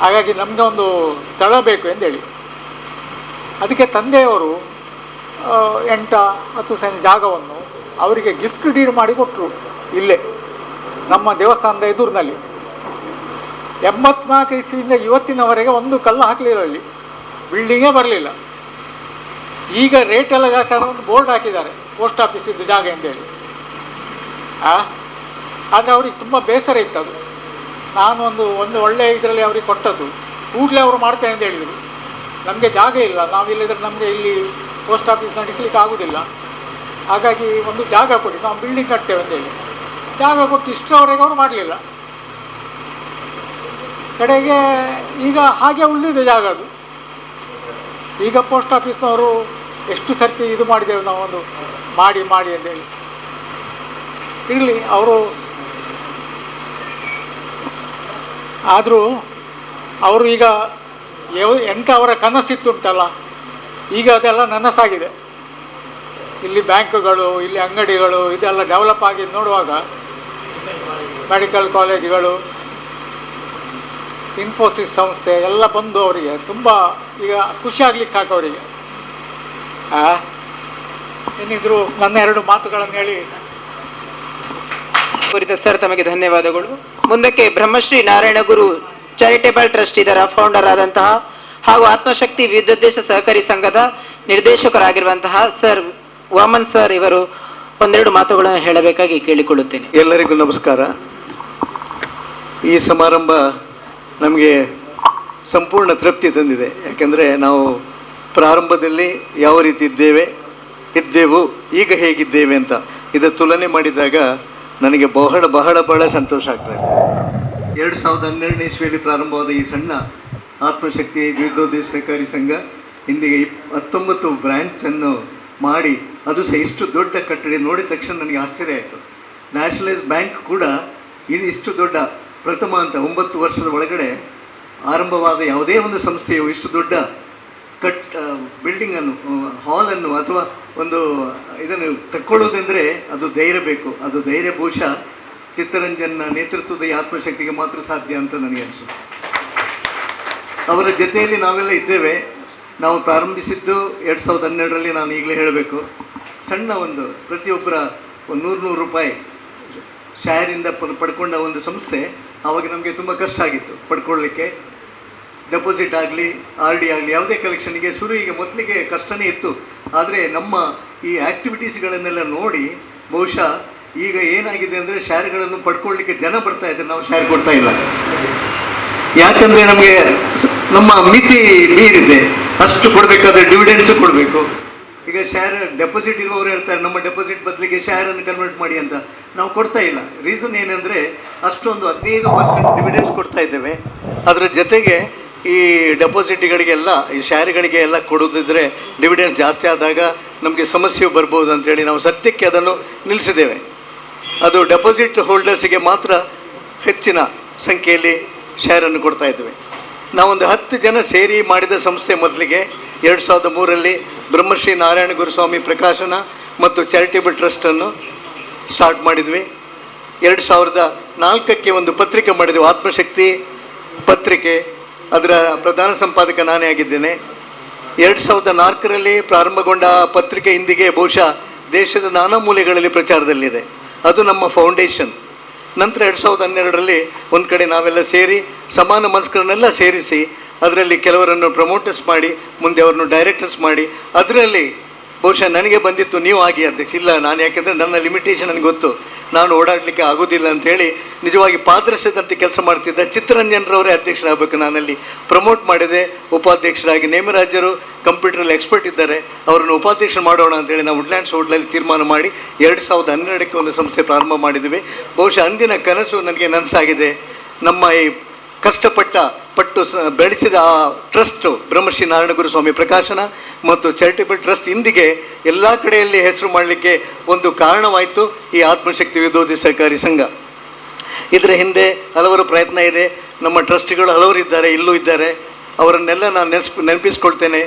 ಹಾಗಾಗಿ ನಮಗೆ ಒಂದು ಸ್ಥಳ ಬೇಕು ಎಂದೇಳಿ. ಅದಕ್ಕೆ ತಂದೆಯವರು 8-10 ಸೆಂಟ್ ಜಾಗವನ್ನು ಅವರಿಗೆ ಗಿಫ್ಟ್ ಡೀಡ್ ಮಾಡಿ ಕೊಟ್ಟರು, ಇಲ್ಲೇ ನಮ್ಮ ದೇವಸ್ಥಾನದ ಎದುರಿನಲ್ಲಿ. 84 ಇಸ್ವಿಯಿಂದ ಇವತ್ತಿನವರೆಗೆ ಒಂದು ಕಲ್ಲು ಹಾಕಲಿಲ್ಲ, ಅಲ್ಲಿ ಬಿಲ್ಡಿಂಗೇ ಬರಲಿಲ್ಲ. ಈಗ ರೇಟ್ ಎಲ್ಲ ಜಾಸ್ತಿ ಆದ ಒಂದು ಬೋರ್ಡ್ ಹಾಕಿದ್ದಾರೆ, ಪೋಸ್ಟ್ ಆಫೀಸ್ ಇದ್ದು ಜಾಗ ಅಂತೇಳಿ. ಆದರೆ ಅವ್ರಿಗೆ ತುಂಬ ಬೇಸರ ಇತ್ತು ಅದು. ನಾನು ಒಂದು ಒಳ್ಳೆಯ ಇದರಲ್ಲಿ ಅವ್ರಿಗೆ ಕೊಟ್ಟದ್ದು, ಕೂಡಲೇ ಅವರು ಮಾಡ್ತೇನೆ ಅಂತ ಹೇಳಿದರು. ನಮಗೆ ಜಾಗ ಇಲ್ಲ, ನಾವಿಲ್ಲಿದ್ರೆ ನಮಗೆ ಇಲ್ಲಿ ಪೋಸ್ಟ್ ಆಫೀಸ್ ನಡೆಸಲಿಕ್ಕೆ ಆಗೋದಿಲ್ಲ, ಹಾಗಾಗಿ ಒಂದು ಜಾಗ ಕೊಡಿ, ನಾವು ಬಿಲ್ಡಿಂಗ್ ಕಟ್ತೇವೆ ಅಂತೇಳಿ ಜಾಗ ಕೊಟ್ಟು ಇಷ್ಟರವರೆಗೆ ಅವರು ಮಾಡಲಿಲ್ಲ. ಕಡೆಗೆ ಈಗ ಹಾಗೆ ಉಳಿದಿದೆ ಜಾಗ ಅದು. ಈಗ ಪೋಸ್ಟ್ ಆಫೀಸ್ನವರು ಎಷ್ಟು ಸರ್ತಿ ಇದು ಮಾಡಿದ್ದೇವೆ ನಾವು, ಒಂದು ಮಾಡಿ ಅಂತೇಳಿ. ಇರಲಿ, ಅವರು ಆದರೂ ಅವರು ಈಗ ಎಂಥ ಅವರ ಕನಸಿತ್ತುಂಟಲ್ಲ, ಈಗ ಅದೆಲ್ಲ ನನಸಾಗಿದೆ. ಇಲ್ಲಿ ಬ್ಯಾಂಕ್ಗಳು, ಇಲ್ಲಿ ಅಂಗಡಿಗಳು ಇದೆಲ್ಲ ಡೆವಲಪ್ ಆಗಿ ನೋಡುವಾಗ ಮೆಡಿಕಲ್ ಕಾಲೇಜುಗಳು, ಇನ್ಫೋಸಿಸ್ ಸಂಸ್ಥೆ ಎಲ್ಲ ಬಂದು ಅವರಿಗೆ ತುಂಬ ಈಗ ಖುಷಿ ಆಗ್ಲಿಕ್ಕೆ ಸಾಕು ಅವರಿಗೆ. ಏನಿದ್ರು ನನ್ನ 2 ಮಾತುಗಳನ್ನು ಹೇಳಿ ಕುರಿತ ಸರ್ ತಮಗೆ ಧನ್ಯವಾದಗಳು. ಮುಂದಕ್ಕೆ ಬ್ರಹ್ಮಶ್ರೀ ನಾರಾಯಣ ಗುರು ಚಾರಿಟೇಬಲ್ ಟ್ರಸ್ಟ್ ಇದರ ಫೌಂಡರ್ ಆದಂತಹ ಹಾಗೂ ಆತ್ಮಶಕ್ತಿ ವಿವಿಧೋದ್ದೇಶ ಸಹಕಾರಿ ಸಂಘದ ನಿರ್ದೇಶಕರಾಗಿರುವಂತಹ ಸರ್ ವಾಮನ್ ಸರ್ ಇವರು 1-2 ಮಾತುಗಳನ್ನು ಹೇಳಬೇಕಾಗಿ ಕೇಳಿಕೊಳ್ಳುತ್ತೇನೆ. ಎಲ್ಲರಿಗೂ ನಮಸ್ಕಾರ. ಈ ಸಮಾರಂಭ ನಮಗೆ ಸಂಪೂರ್ಣ ತೃಪ್ತಿ ತಂದಿದೆ. ಯಾಕೆಂದರೆ ನಾವು ಪ್ರಾರಂಭದಲ್ಲಿ ಯಾವ ರೀತಿ ಇದ್ದೆವು ಈಗ ಹೇಗಿದ್ದೇವೆ ಅಂತ ಇದರ ತುಲನೆ ಮಾಡಿದಾಗ ನನಗೆ ಬಹಳ ಬಹಳ ಬಹಳ ಸಂತೋಷ ಆಗ್ತಾ ಇದೆ. 2012ನೇ ಇಸ್ವಿಯಲ್ಲಿ ಪ್ರಾರಂಭವಾದ ಈ ಸಣ್ಣ ಆತ್ಮಶಕ್ತಿ ವಿವಿಧೋದ್ದೇಶ ಸಹಕಾರಿ ಸಂಘ ಇಂದಿಗೆ 19 ಬ್ರ್ಯಾಂಚನ್ನು ಮಾಡಿ, ಅದು ಸಹ ಇಷ್ಟು ದೊಡ್ಡ ಕಟ್ಟಡ ನೋಡಿದ ತಕ್ಷಣ ನನಗೆ ಆಶ್ಚರ್ಯ ಆಯಿತು. ನ್ಯಾಷನಲೈಸ್ ಬ್ಯಾಂಕ್ ಕೂಡ ಇದು ಇಷ್ಟು ದೊಡ್ಡ ಪ್ರಥಮ ಅಂತ 9 ವರ್ಷದ ಒಳಗಡೆ ಆರಂಭವಾದ ಯಾವುದೇ ಒಂದು ಸಂಸ್ಥೆಯು ಇಷ್ಟು ದೊಡ್ಡ ಬಿಲ್ಡಿಂಗನ್ನು, ಹಾಲನ್ನು ಅಥವಾ ಒಂದು ಇದನ್ನು ತಕ್ಕೊಳ್ಳೋದೆಂದರೆ ಅದು ಧೈರ್ಯ ಬೇಕು. ಅದು ಧೈರ್ಯ ಬಹುಶಃ ಚಿತ್ತರಂಜನ್ನ ನೇತೃತ್ವದ ಈ ಆತ್ಮಶಕ್ತಿಗೆ ಮಾತ್ರ ಸಾಧ್ಯ ಅಂತ ನನಗೆ ಅನಿಸುತ್ತೆ. ಅವರ ಜೊತೆಯಲ್ಲಿ ನಾವೆಲ್ಲ ಇದ್ದೇವೆ. ನಾವು ಪ್ರಾರಂಭಿಸಿದ್ದು 2012ರಲ್ಲಿ. ನಾನು ಈಗಲೇ ಹೇಳಬೇಕು, ಸಣ್ಣ ಒಂದು ಪ್ರತಿಯೊಬ್ಬರ 100 ರೂಪಾಯಿ ಶೇರಿಂದ ಪಡ್ಕೊಂಡ ಒಂದು ಸಂಸ್ಥೆ. ಆವಾಗ ನಮಗೆ ತುಂಬ ಕಷ್ಟ ಆಗಿತ್ತು ಪಡ್ಕೊಳ್ಳಲಿಕ್ಕೆ. ಡೆಪಾಸಿಟ್ ಆಗಲಿ, RD ಆಗಲಿ, ಯಾವುದೇ ಕಲೆಕ್ಷನ್ಗೆ ಶುರುವಿಗೆ ಮೊದಲಿಗೆ ಕಷ್ಟನೇ ಇತ್ತು. ಆದರೆ ನಮ್ಮ ಈ ಆ್ಯಕ್ಟಿವಿಟೀಸ್ಗಳನ್ನೆಲ್ಲ ನೋಡಿ ಬಹುಶಃ ಈಗ ಏನಾಗಿದೆ ಅಂದರೆ ಶೇರ್ಗಳನ್ನು ಪಡ್ಕೊಳ್ಳಲಿಕ್ಕೆ ಜನ ಬರ್ತಾ ಇದ್ದಾರೆ, ನಾವು ಶೇರ್ ಕೊಡ್ತಾ ಇಲ್ಲ. ಯಾಕಂದರೆ ನಮಗೆ ನಮ್ಮ ಮಿತಿ ಮೀರಿದೆ. ಅಷ್ಟು ಕೊಡಬೇಕಾದ್ರೆ ಡಿವಿಡೆಂಡ್ಸು ಕೊಡಬೇಕು. ಈಗ ಶೇರ್ ಡೆಪಾಸಿಟ್ ಇರುವವರು ಹೇಳ್ತಾರೆ ನಮ್ಮ ಡೆಪಾಸಿಟ್ ಬದಲಿಗೆ ಶೇರನ್ನು ಕನ್ವರ್ಟ್ ಮಾಡಿ ಅಂತ. ನಾವು ಕೊಡ್ತಾ ಇಲ್ಲ. ರೀಸನ್ ಏನಂದರೆ ಅಷ್ಟೊಂದು 15% ಡಿವಿಡೆಂಡ್ಸ್ ಕೊಡ್ತಾ ಇದ್ದೇವೆ. ಅದರ ಜೊತೆಗೆ ಈ ಡೆಪಾಸಿಟ್ಗಳಿಗೆಲ್ಲ, ಈ ಶೇರ್ಗಳಿಗೆ ಎಲ್ಲ ಕೊಡೋದಿದ್ರೆ ಡಿವಿಡೆಂಡ್ಸ್ ಜಾಸ್ತಿ ಆದಾಗ ನಮಗೆ ಸಮಸ್ಯೆ ಬರ್ಬೋದು ಅಂತೇಳಿ ನಾವು ಸದ್ಯಕ್ಕೆ ಅದನ್ನು ನಿಲ್ಲಿಸಿದ್ದೇವೆ. ಅದು ಡೆಪಾಸಿಟ್ ಹೋಲ್ಡರ್ಸಿಗೆ ಮಾತ್ರ ಹೆಚ್ಚಿನ ಸಂಖ್ಯೆಯಲ್ಲಿ ಶೇರನ್ನು ಕೊಡ್ತಾ ಇದ್ದೇವೆ. ನಾವೊಂದು 10 ಜನ ಸೇರಿ ಮಾಡಿದ ಸಂಸ್ಥೆ. ಮೊದಲಿಗೆ 2003ರಲ್ಲಿ ಬ್ರಹ್ಮಶ್ರೀ ನಾರಾಯಣ ಗುರುಸ್ವಾಮಿ ಪ್ರಕಾಶನ ಮತ್ತು ಚಾರಿಟೇಬಲ್ ಟ್ರಸ್ಟನ್ನು ಸ್ಟಾರ್ಟ್ ಮಾಡಿದ್ವಿ. 2004ಕ್ಕೆ ಒಂದು ಪತ್ರಿಕೆ ಮಾಡಿದ್ವಿ, ಆತ್ಮಶಕ್ತಿ ಪತ್ರಿಕೆ. ಅದರ ಪ್ರಧಾನ ಸಂಪಾದಕ ನಾನೇ ಆಗಿದ್ದೇನೆ. 2004ರಲ್ಲಿ ಪ್ರಾರಂಭಗೊಂಡ ಪತ್ರಿಕೆ ಇಂದಿಗೆ ಬಹುಶಃ ದೇಶದ ನಾನಾ ಮೂಲೆಗಳಲ್ಲಿ ಪ್ರಚಾರದಲ್ಲಿದೆ. ಅದು ನಮ್ಮ ಫೌಂಡೇಶನ್. ನಂತರ 2012ರಲ್ಲಿ ಒಂದು ಕಡೆ ನಾವೆಲ್ಲ ಸೇರಿ ಸಮಾನ ಮನಸ್ಕರನ್ನೆಲ್ಲ ಸೇರಿಸಿ ಅದರಲ್ಲಿ ಕೆಲವರನ್ನು ಪ್ರಮೋಟರ್ಸ್ ಮಾಡಿ ಮುಂದೆ ಅವರನ್ನು ಡೈರೆಕ್ಟರ್ಸ್ ಮಾಡಿ, ಅದರಲ್ಲಿ ಬಹುಶಃ ನನಗೆ ಬಂದಿತ್ತು ನೀವು ಆಗಿ ಅಧ್ಯಕ್ಷ. ಇಲ್ಲ, ನಾನು ಯಾಕೆಂದರೆ ನನ್ನ ಲಿಮಿಟೇಷನ್ ನನಗೆ ಗೊತ್ತು, ನಾನು ಓಡಾಡಲಿಕ್ಕೆ ಆಗೋದಿಲ್ಲ ಅಂಥೇಳಿ ನಿಜವಾಗಿ ಪಾದರಸದಂತೆ ಕೆಲಸ ಮಾಡ್ತಿದ್ದ ಚಿತ್ತರಂಜನ್ರವರೇ ಅಧ್ಯಕ್ಷರಾಗಬೇಕು. ನಾನಲ್ಲಿ ಪ್ರಮೋಟ್ ಮಾಡಿದೆ. ಉಪಾಧ್ಯಕ್ಷರಾಗಿ ನೇಮರಾಜರು ಕಂಪ್ಯೂಟರಲ್ಲಿ ಎಕ್ಸ್ಪರ್ಟ್ ಇದ್ದಾರೆ, ಅವರನ್ನು ಉಪಾಧ್ಯಕ್ಷ ಮಾಡೋಣ ಅಂತೇಳಿ ನಾವು ವುಡ್ಲ್ಯಾಂಡ್ಸ್ ಹೋಟ್ಲಲ್ಲಿ ತೀರ್ಮಾನ ಮಾಡಿ 2012ಕ್ಕೆ ಒಂದು ಸಂಸ್ಥೆ ಪ್ರಾರಂಭ ಮಾಡಿದ್ವಿ. ಬಹುಶಃ ಅಂದಿನ ಕನಸು ನನಗೆ ನನಸಾಗಿದೆ. ನಮ್ಮ ಈ ಪಟ್ಟು ಬೆಳೆಸಿದ ಆ ಟ್ರಸ್ಟು ಬ್ರಹ್ಮಶ್ರೀ ನಾರಾಯಣ ಗುರುಸ್ವಾಮಿ ಪ್ರಕಾಶನ ಮತ್ತು ಚಾರಿಟೇಬಲ್ ಟ್ರಸ್ಟ್ ಇಂದಿಗೆ ಎಲ್ಲ ಕಡೆಯಲ್ಲಿ ಹೆಸರು ಮಾಡಲಿಕ್ಕೆ ಒಂದು ಕಾರಣವಾಯಿತು ಈ ಆತ್ಮಶಕ್ತಿ ವಿವಿಧೋದ್ದೇಶ ಸಹಕಾರಿ ಸಂಘ. ಇದರ ಹಿಂದೆ ಹಲವಾರು ಪ್ರಯತ್ನ ಇದೆ. ನಮ್ಮ ಟ್ರಸ್ಟಿಗಳು ಹಲವರು ಇದ್ದಾರೆ, ಇಲ್ಲೂ ಇದ್ದಾರೆ. ಅವರನ್ನೆಲ್ಲ ನಾನು ನೆನಪಿಸ್ಕೊಳ್ತೇನೆ.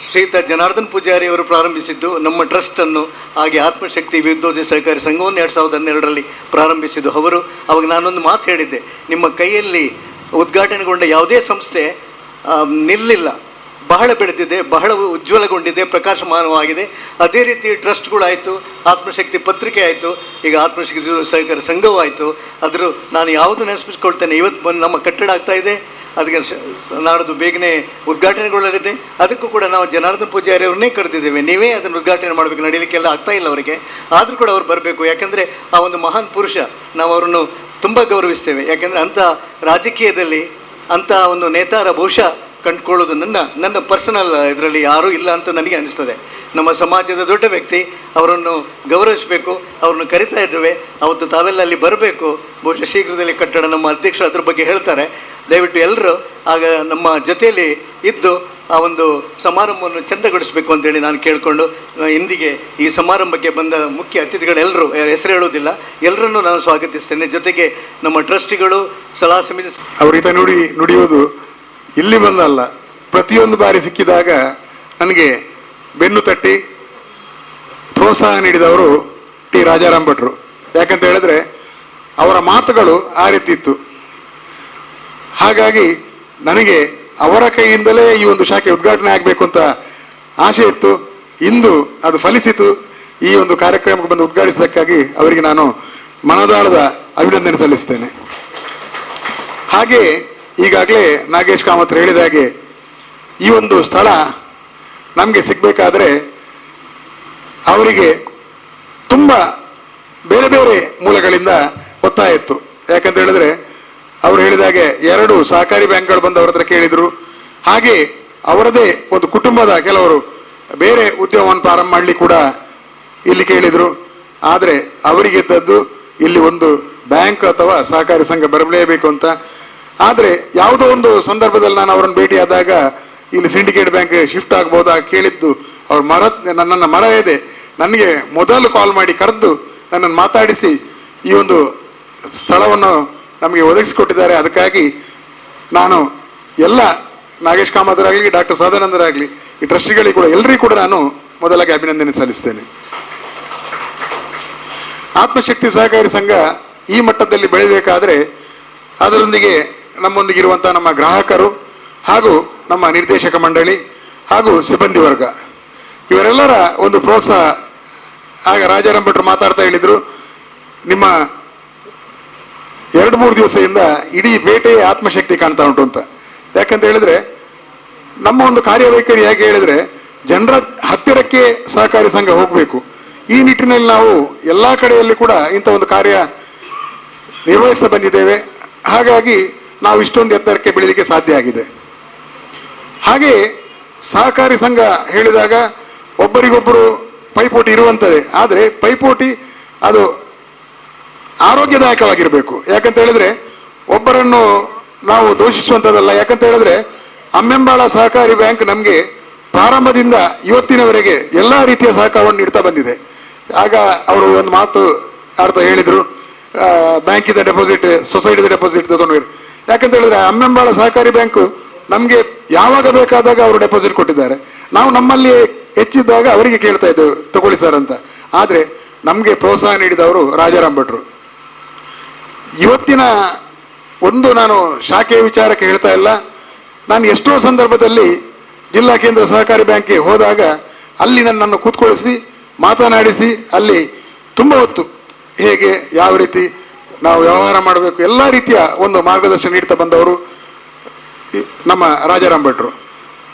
ಶ್ರೀಯುತ ಜನಾರ್ದನ್ ಪೂಜಾರಿ ಅವರು ಪ್ರಾರಂಭಿಸಿದ್ದು ನಮ್ಮ ಟ್ರಸ್ಟನ್ನು, ಹಾಗೆ ಆತ್ಮಶಕ್ತಿ ವಿವಿಧೋದ್ದೇಶ ಸಹಕಾರಿ ಸಂಘವನ್ನು 2012ರಲ್ಲಿ ಪ್ರಾರಂಭಿಸಿದ್ದು ಅವರು. ಅವಾಗ ನಾನೊಂದು ಮಾತು ಹೇಳಿದ್ದೆ, ನಿಮ್ಮ ಕೈಯಲ್ಲಿ ಉದ್ಘಾಟನೆಗೊಂಡ ಯಾವುದೇ ಸಂಸ್ಥೆ ನಿಲ್ಲಿಲ್ಲ, ಬಹಳ ಬೆಳೆದಿದೆ, ಬಹಳ ಉಜ್ವಲಗೊಂಡಿದೆ, ಪ್ರಕಾಶಮಾನವಾಗಿದೆ. ಅದೇ ರೀತಿ ಟ್ರಸ್ಟ್ಗಳಾಯಿತು, ಆತ್ಮಶಕ್ತಿ ಪತ್ರಿಕೆ ಆಯಿತು, ಈಗ ಆತ್ಮಶಕ್ತಿ ಸಹಕಾರಿ ಸಂಘವೂ ಆಯಿತು. ಆದರೂ ನಾನು ಯಾವುದು ನೆನಪಿಸ್ಕೊಳ್ತೇನೆ, ಇವತ್ತು ಬಂದು ನಮ್ಮ ಕಟ್ಟಡ ಆಗ್ತಾಯಿದೆ, ಅದಕ್ಕೆ ನಾಡ್ದು ಬೇಗನೆ ಉದ್ಘಾಟನೆಗೊಳ್ಳಲಿದೆ. ಅದಕ್ಕೂ ಕೂಡ ನಾವು ಜನಾರ್ದನ್ ಪೂಜಾರಿ ಅವ್ರನ್ನೇ ಕರೆದಿದ್ದೇವೆ. ನೀವೇ ಅದನ್ನು ಉದ್ಘಾಟನೆ ಮಾಡಬೇಕು, ನಡೀಲಿಕ್ಕೆಲ್ಲ ಆಗ್ತಾಯಿಲ್ಲ ಅವರಿಗೆ. ಆದರೂ ಕೂಡ ಅವ್ರು ಬರಬೇಕು. ಯಾಕೆಂದರೆ ಆ ಒಂದು ಮಹಾನ್ ಪುರುಷ, ನಾವು ಅವರನ್ನು ತುಂಬ ಗೌರವಿಸ್ತೇವೆ. ಯಾಕೆಂದರೆ ಅಂಥ ರಾಜಕೀಯದಲ್ಲಿ ಅಂಥ ಒಂದು ನೇತಾರ ಬಹುಶಃ ಕಂಡುಕೊಳ್ಳೋದು ನನ್ನ ಪರ್ಸನಲ್ ಇದರಲ್ಲಿ ಯಾರೂ ಇಲ್ಲ ಅಂತ ನನಗೆ ಅನಿಸ್ತದೆ. ನಮ್ಮ ಸಮಾಜದ ದೊಡ್ಡ ವ್ಯಕ್ತಿ, ಅವರನ್ನು ಗೌರವಿಸಬೇಕು. ಅವ್ರನ್ನು ಕರಿತಾ ಇದ್ದೇವೆ. ಅವತ್ತು ತಾವೆಲ್ಲ ಅಲ್ಲಿ ಬರಬೇಕು. ಬಹುಶಃ ಶೀಘ್ರದಲ್ಲಿ ಕಟ್ಟಡ ನಮ್ಮ ಅಧ್ಯಕ್ಷರು ಅದ್ರ ಬಗ್ಗೆ ಹೇಳ್ತಾರೆ. ದಯವಿಟ್ಟು ಎಲ್ಲರೂ ಆಗ ನಮ್ಮ ಜೊತೆಯಲ್ಲಿ ಇದ್ದು ಆ ಒಂದು ಸಮಾರಂಭವನ್ನು ಚೆಂದಗೊಳಿಸಬೇಕು ಅಂತೇಳಿ ನಾನು ಕೇಳಿಕೊಂಡು ಇಂದಿಗೆ ಈ ಸಮಾರಂಭಕ್ಕೆ ಬಂದ ಮುಖ್ಯ ಅತಿಥಿಗಳೆಲ್ಲರೂ, ಹೆಸರು ಹೇಳೋದಿಲ್ಲ, ಎಲ್ಲರನ್ನೂ ನಾನು ಸ್ವಾಗತಿಸ್ತೇನೆ. ಜೊತೆಗೆ ನಮ್ಮ ಟ್ರಸ್ಟಿಗಳು, ಸಲಹಾ ಸಮಿತಿ ಅವರಿತ ನುಡಿಯುವುದು ಇಲ್ಲಿ ಬಂದಲ್ಲ, ಪ್ರತಿಯೊಂದು ಬಾರಿ ಸಿಕ್ಕಿದಾಗ ನನಗೆ ಬೆನ್ನು ತಟ್ಟಿ ಪ್ರೋತ್ಸಾಹ ನೀಡಿದವರು ಟಿ ರಾಜಾರಾಮ್ ಭಟ್ರು. ಯಾಕಂತ ಹೇಳಿದ್ರೆ ಅವರ ಮಾತುಗಳು ಆ ರೀತಿ ಇತ್ತು. ಹಾಗಾಗಿ ನನಗೆ ಅವರ ಕೈಯಿಂದಲೇ ಈ ಒಂದು ಶಾಖೆ ಉದ್ಘಾಟನೆ ಆಗಬೇಕು ಅಂತ ಆಸೆ ಇತ್ತು. ಇಂದು ಅದು ಫಲಿಸಿತು. ಈ ಒಂದು ಕಾರ್ಯಕ್ರಮಕ್ಕೆ ಬಂದು ಉದ್ಘಾಟಿಸಿದ್ದಕ್ಕಾಗಿ ಅವರಿಗೆ ನಾನು ಮನದಾಳದ ಅಭಿನಂದನೆ ಸಲ್ಲಿಸ್ತೇನೆ. ಹಾಗೆ ಈಗಾಗಲೇ ನಾಗೇಶ್ ಕಾಮತ್ ಹೇಳಿದ ಹಾಗೆ ಈ ಒಂದು ಸ್ಥಳ ನಮಗೆ ಸಿಗಬೇಕಾದ್ರೆ ಅವರಿಗೆ ತುಂಬ ಬೇರೆ ಬೇರೆ ಮೂಲಗಳಿಂದ ಒತ್ತಾಯ ಇತ್ತು. ಯಾಕಂತ ಹೇಳಿದ್ರೆ ಅವರು ಹೇಳಿದಾಗೆ 2 ಸಹಕಾರಿ ಬ್ಯಾಂಕ್ಗಳು ಬಂದು ಅವ್ರ ಹತ್ರ ಕೇಳಿದರು. ಹಾಗೆ ಅವರದೇ ಒಂದು ಕುಟುಂಬದ ಕೆಲವರು ಬೇರೆ ಉದ್ಯಮವನ್ನು ಪ್ರಾರಂಭ ಮಾಡಲಿಕ್ಕೆ ಕೂಡ ಇಲ್ಲಿ ಕೇಳಿದರು. ಆದರೆ ಅವರಿಗೆದ್ದದ್ದು ಇಲ್ಲಿ ಒಂದು ಬ್ಯಾಂಕ್ ಅಥವಾ ಸಹಕಾರಿ ಸಂಘ ಬರಲೇಬೇಕು ಅಂತ. ಆದರೆ ಯಾವುದೋ ಒಂದು ಸಂದರ್ಭದಲ್ಲಿ ನಾನು ಅವರನ್ನು ಭೇಟಿಯಾದಾಗ ಇಲ್ಲಿ ಸಿಂಡಿಕೇಟ್ ಬ್ಯಾಂಕ್ ಶಿಫ್ಟ್ ಆಗ್ಬೋದಾ ಕೇಳಿದ್ದು ಅವ್ರ ನನ್ನ ಮರ ಇದೆ. ನನಗೆ ಮೊದಲು ಕಾಲ್ ಮಾಡಿ ಕರೆದು ನನ್ನನ್ನು ಮಾತಾಡಿಸಿ ಈ ಒಂದು ಸ್ಥಳವನ್ನು ನಮಗೆ ಒದಗಿಸಿಕೊಟ್ಟಿದ್ದಾರೆ. ಅದಕ್ಕಾಗಿ ನಾನು ಎಲ್ಲ ನಾಗೇಶ್ ಕಾಮತರಾಗಲಿ ಡಾಕ್ಟರ್ ಸದಾನಂದರಾಗಲಿ ಈ ಟ್ರಸ್ಟಿಗಳಿಗೆ ಕೂಡ ಎಲ್ಲರಿಗೂ ಕೂಡ ನಾನು ಮೊದಲಾಗಿ ಅಭಿನಂದನೆ ಸಲ್ಲಿಸ್ತೇನೆ. ಆತ್ಮಶಕ್ತಿ ಸಹಕಾರಿ ಸಂಘ ಈ ಮಟ್ಟದಲ್ಲಿ ಬೆಳೆಯಬೇಕಾದ್ರೆ ಅದರೊಂದಿಗೆ ನಮ್ಮೊಂದಿಗಿರುವಂಥ ನಮ್ಮ ಗ್ರಾಹಕರು ಹಾಗೂ ನಮ್ಮ ನಿರ್ದೇಶಕ ಮಂಡಳಿ ಹಾಗೂ ಸಿಬ್ಬಂದಿ ವರ್ಗ ಇವರೆಲ್ಲರ ಒಂದು ಪ್ರೋತ್ಸಾಹ. ಆಗ ರಾಜಾರಾಮ್ ಭಟ್ರು ಮಾತಾಡ್ತಾ ಹೇಳಿದರು, ನಿಮ್ಮ 2-3 ದಿವಸದಿಂದ ಇಡೀ ಪೇಟೆಯ ಆತ್ಮಶಕ್ತಿ ಕಾಣ್ತಾ ಉಂಟು ಅಂತ. ಯಾಕಂತ ಹೇಳಿದ್ರೆ ನಮ್ಮ ಒಂದು ಕಾರ್ಯವೈಖರಿ ಹೇಗೆ ಹೇಳಿದ್ರೆ ಜನರ ಹತ್ತಿರಕ್ಕೆ ಸಹಕಾರಿ ಸಂಘ ಹೋಗಬೇಕು. ಈ ನಿಟ್ಟಿನಲ್ಲಿ ನಾವು ಎಲ್ಲ ಕಡೆಯಲ್ಲಿ ಕೂಡ ಇಂಥ ಒಂದು ಕಾರ್ಯ ನಿರ್ವಹಿಸ್ತಾ ಬಂದಿದ್ದೇವೆ. ಹಾಗಾಗಿ ನಾವು ಇಷ್ಟೊಂದು ಎತ್ತರಕ್ಕೆ ಬೆಳೀಲಿಕ್ಕೆ ಸಾಧ್ಯ ಆಗಿದೆ. ಹಾಗೆ ಸಹಕಾರಿ ಸಂಘ ಹೇಳಿದಾಗ ಒಬ್ಬರಿಗೊಬ್ಬರು ಪೈಪೋಟಿ ಇರುವಂಥದ್ದೇ. ಆದರೆ ಪೈಪೋಟಿ ಅದು ಆರೋಗ್ಯದಾಯಕವಾಗಿರಬೇಕು. ಯಾಕಂತ ಹೇಳಿದ್ರೆ ಒಬ್ಬರನ್ನು ನಾವು ದೂಷಿಸುವಂಥದ್ದಲ್ಲ. ಯಾಕಂತ ಹೇಳಿದ್ರೆ ಅಮ್ಮೆಂಬಾಳ ಸಹಕಾರಿ ಬ್ಯಾಂಕ್ ನಮಗೆ ಪ್ರಾರಂಭದಿಂದ ಇವತ್ತಿನವರೆಗೆ ಎಲ್ಲ ರೀತಿಯ ಸಹಕಾರವನ್ನು ನೀಡ್ತಾ ಬಂದಿದೆ. ಆಗ ಅವರು ಒಂದು ಮಾತು ಅರ್ಥ ಹೇಳಿದರು, ಬ್ಯಾಂಕಿಂದ ಡೆಪಾಸಿಟ್ ಸೊಸೈಟಿದ ಡೆಪಾಸಿಟ್ ತೊಗೊಂಡು. ಯಾಕಂತ ಹೇಳಿದ್ರೆ ಅಮ್ಮೆಂಬಾಳ ಸಹಕಾರಿ ಬ್ಯಾಂಕು ನಮಗೆ ಯಾವಾಗ ಬೇಕಾದಾಗ ಅವರು ಡೆಪಾಸಿಟ್ ಕೊಟ್ಟಿದ್ದಾರೆ. ನಾವು ನಮ್ಮಲ್ಲಿ ಹೆಚ್ಚಿದ್ದಾಗ ಅವರಿಗೆ ಕೇಳ್ತಾ ಇದ್ದೇವೆ ತಗೊಳ್ಳಿ ಸರ್ ಅಂತ. ಆದರೆ ನಮಗೆ ಪ್ರೋತ್ಸಾಹ ನೀಡಿದವರು ರಾಜಾರಾಮ್ ಭಟ್ರು. ಇವತ್ತಿನ ಒಂದು ನಾನು ಶಾಖೆಯ ವಿಚಾರಕ್ಕೆ ಹೇಳ್ತಾ ಇಲ್ಲ. ನಾನು ಎಷ್ಟೋ ಸಂದರ್ಭದಲ್ಲಿ ಜಿಲ್ಲಾ ಕೇಂದ್ರ ಸಹಕಾರಿ ಬ್ಯಾಂಕ್ಗೆ ಹೋದಾಗ ಅಲ್ಲಿ ನನ್ನನ್ನು ಕೂತ್ಕೊಳಿಸಿ ಮಾತನಾಡಿಸಿ ಅಲ್ಲಿ ತುಂಬ ಹೊತ್ತು ಹೇಗೆ ಯಾವ ರೀತಿ ನಾವು ವ್ಯವಹಾರ ಮಾಡಬೇಕು ಎಲ್ಲ ರೀತಿಯ ಒಂದು ಮಾರ್ಗದರ್ಶನ ನೀಡ್ತಾ ಬಂದವರು ನಮ್ಮ ರಾಜಾರಾಮ್ ಭಟ್ರು.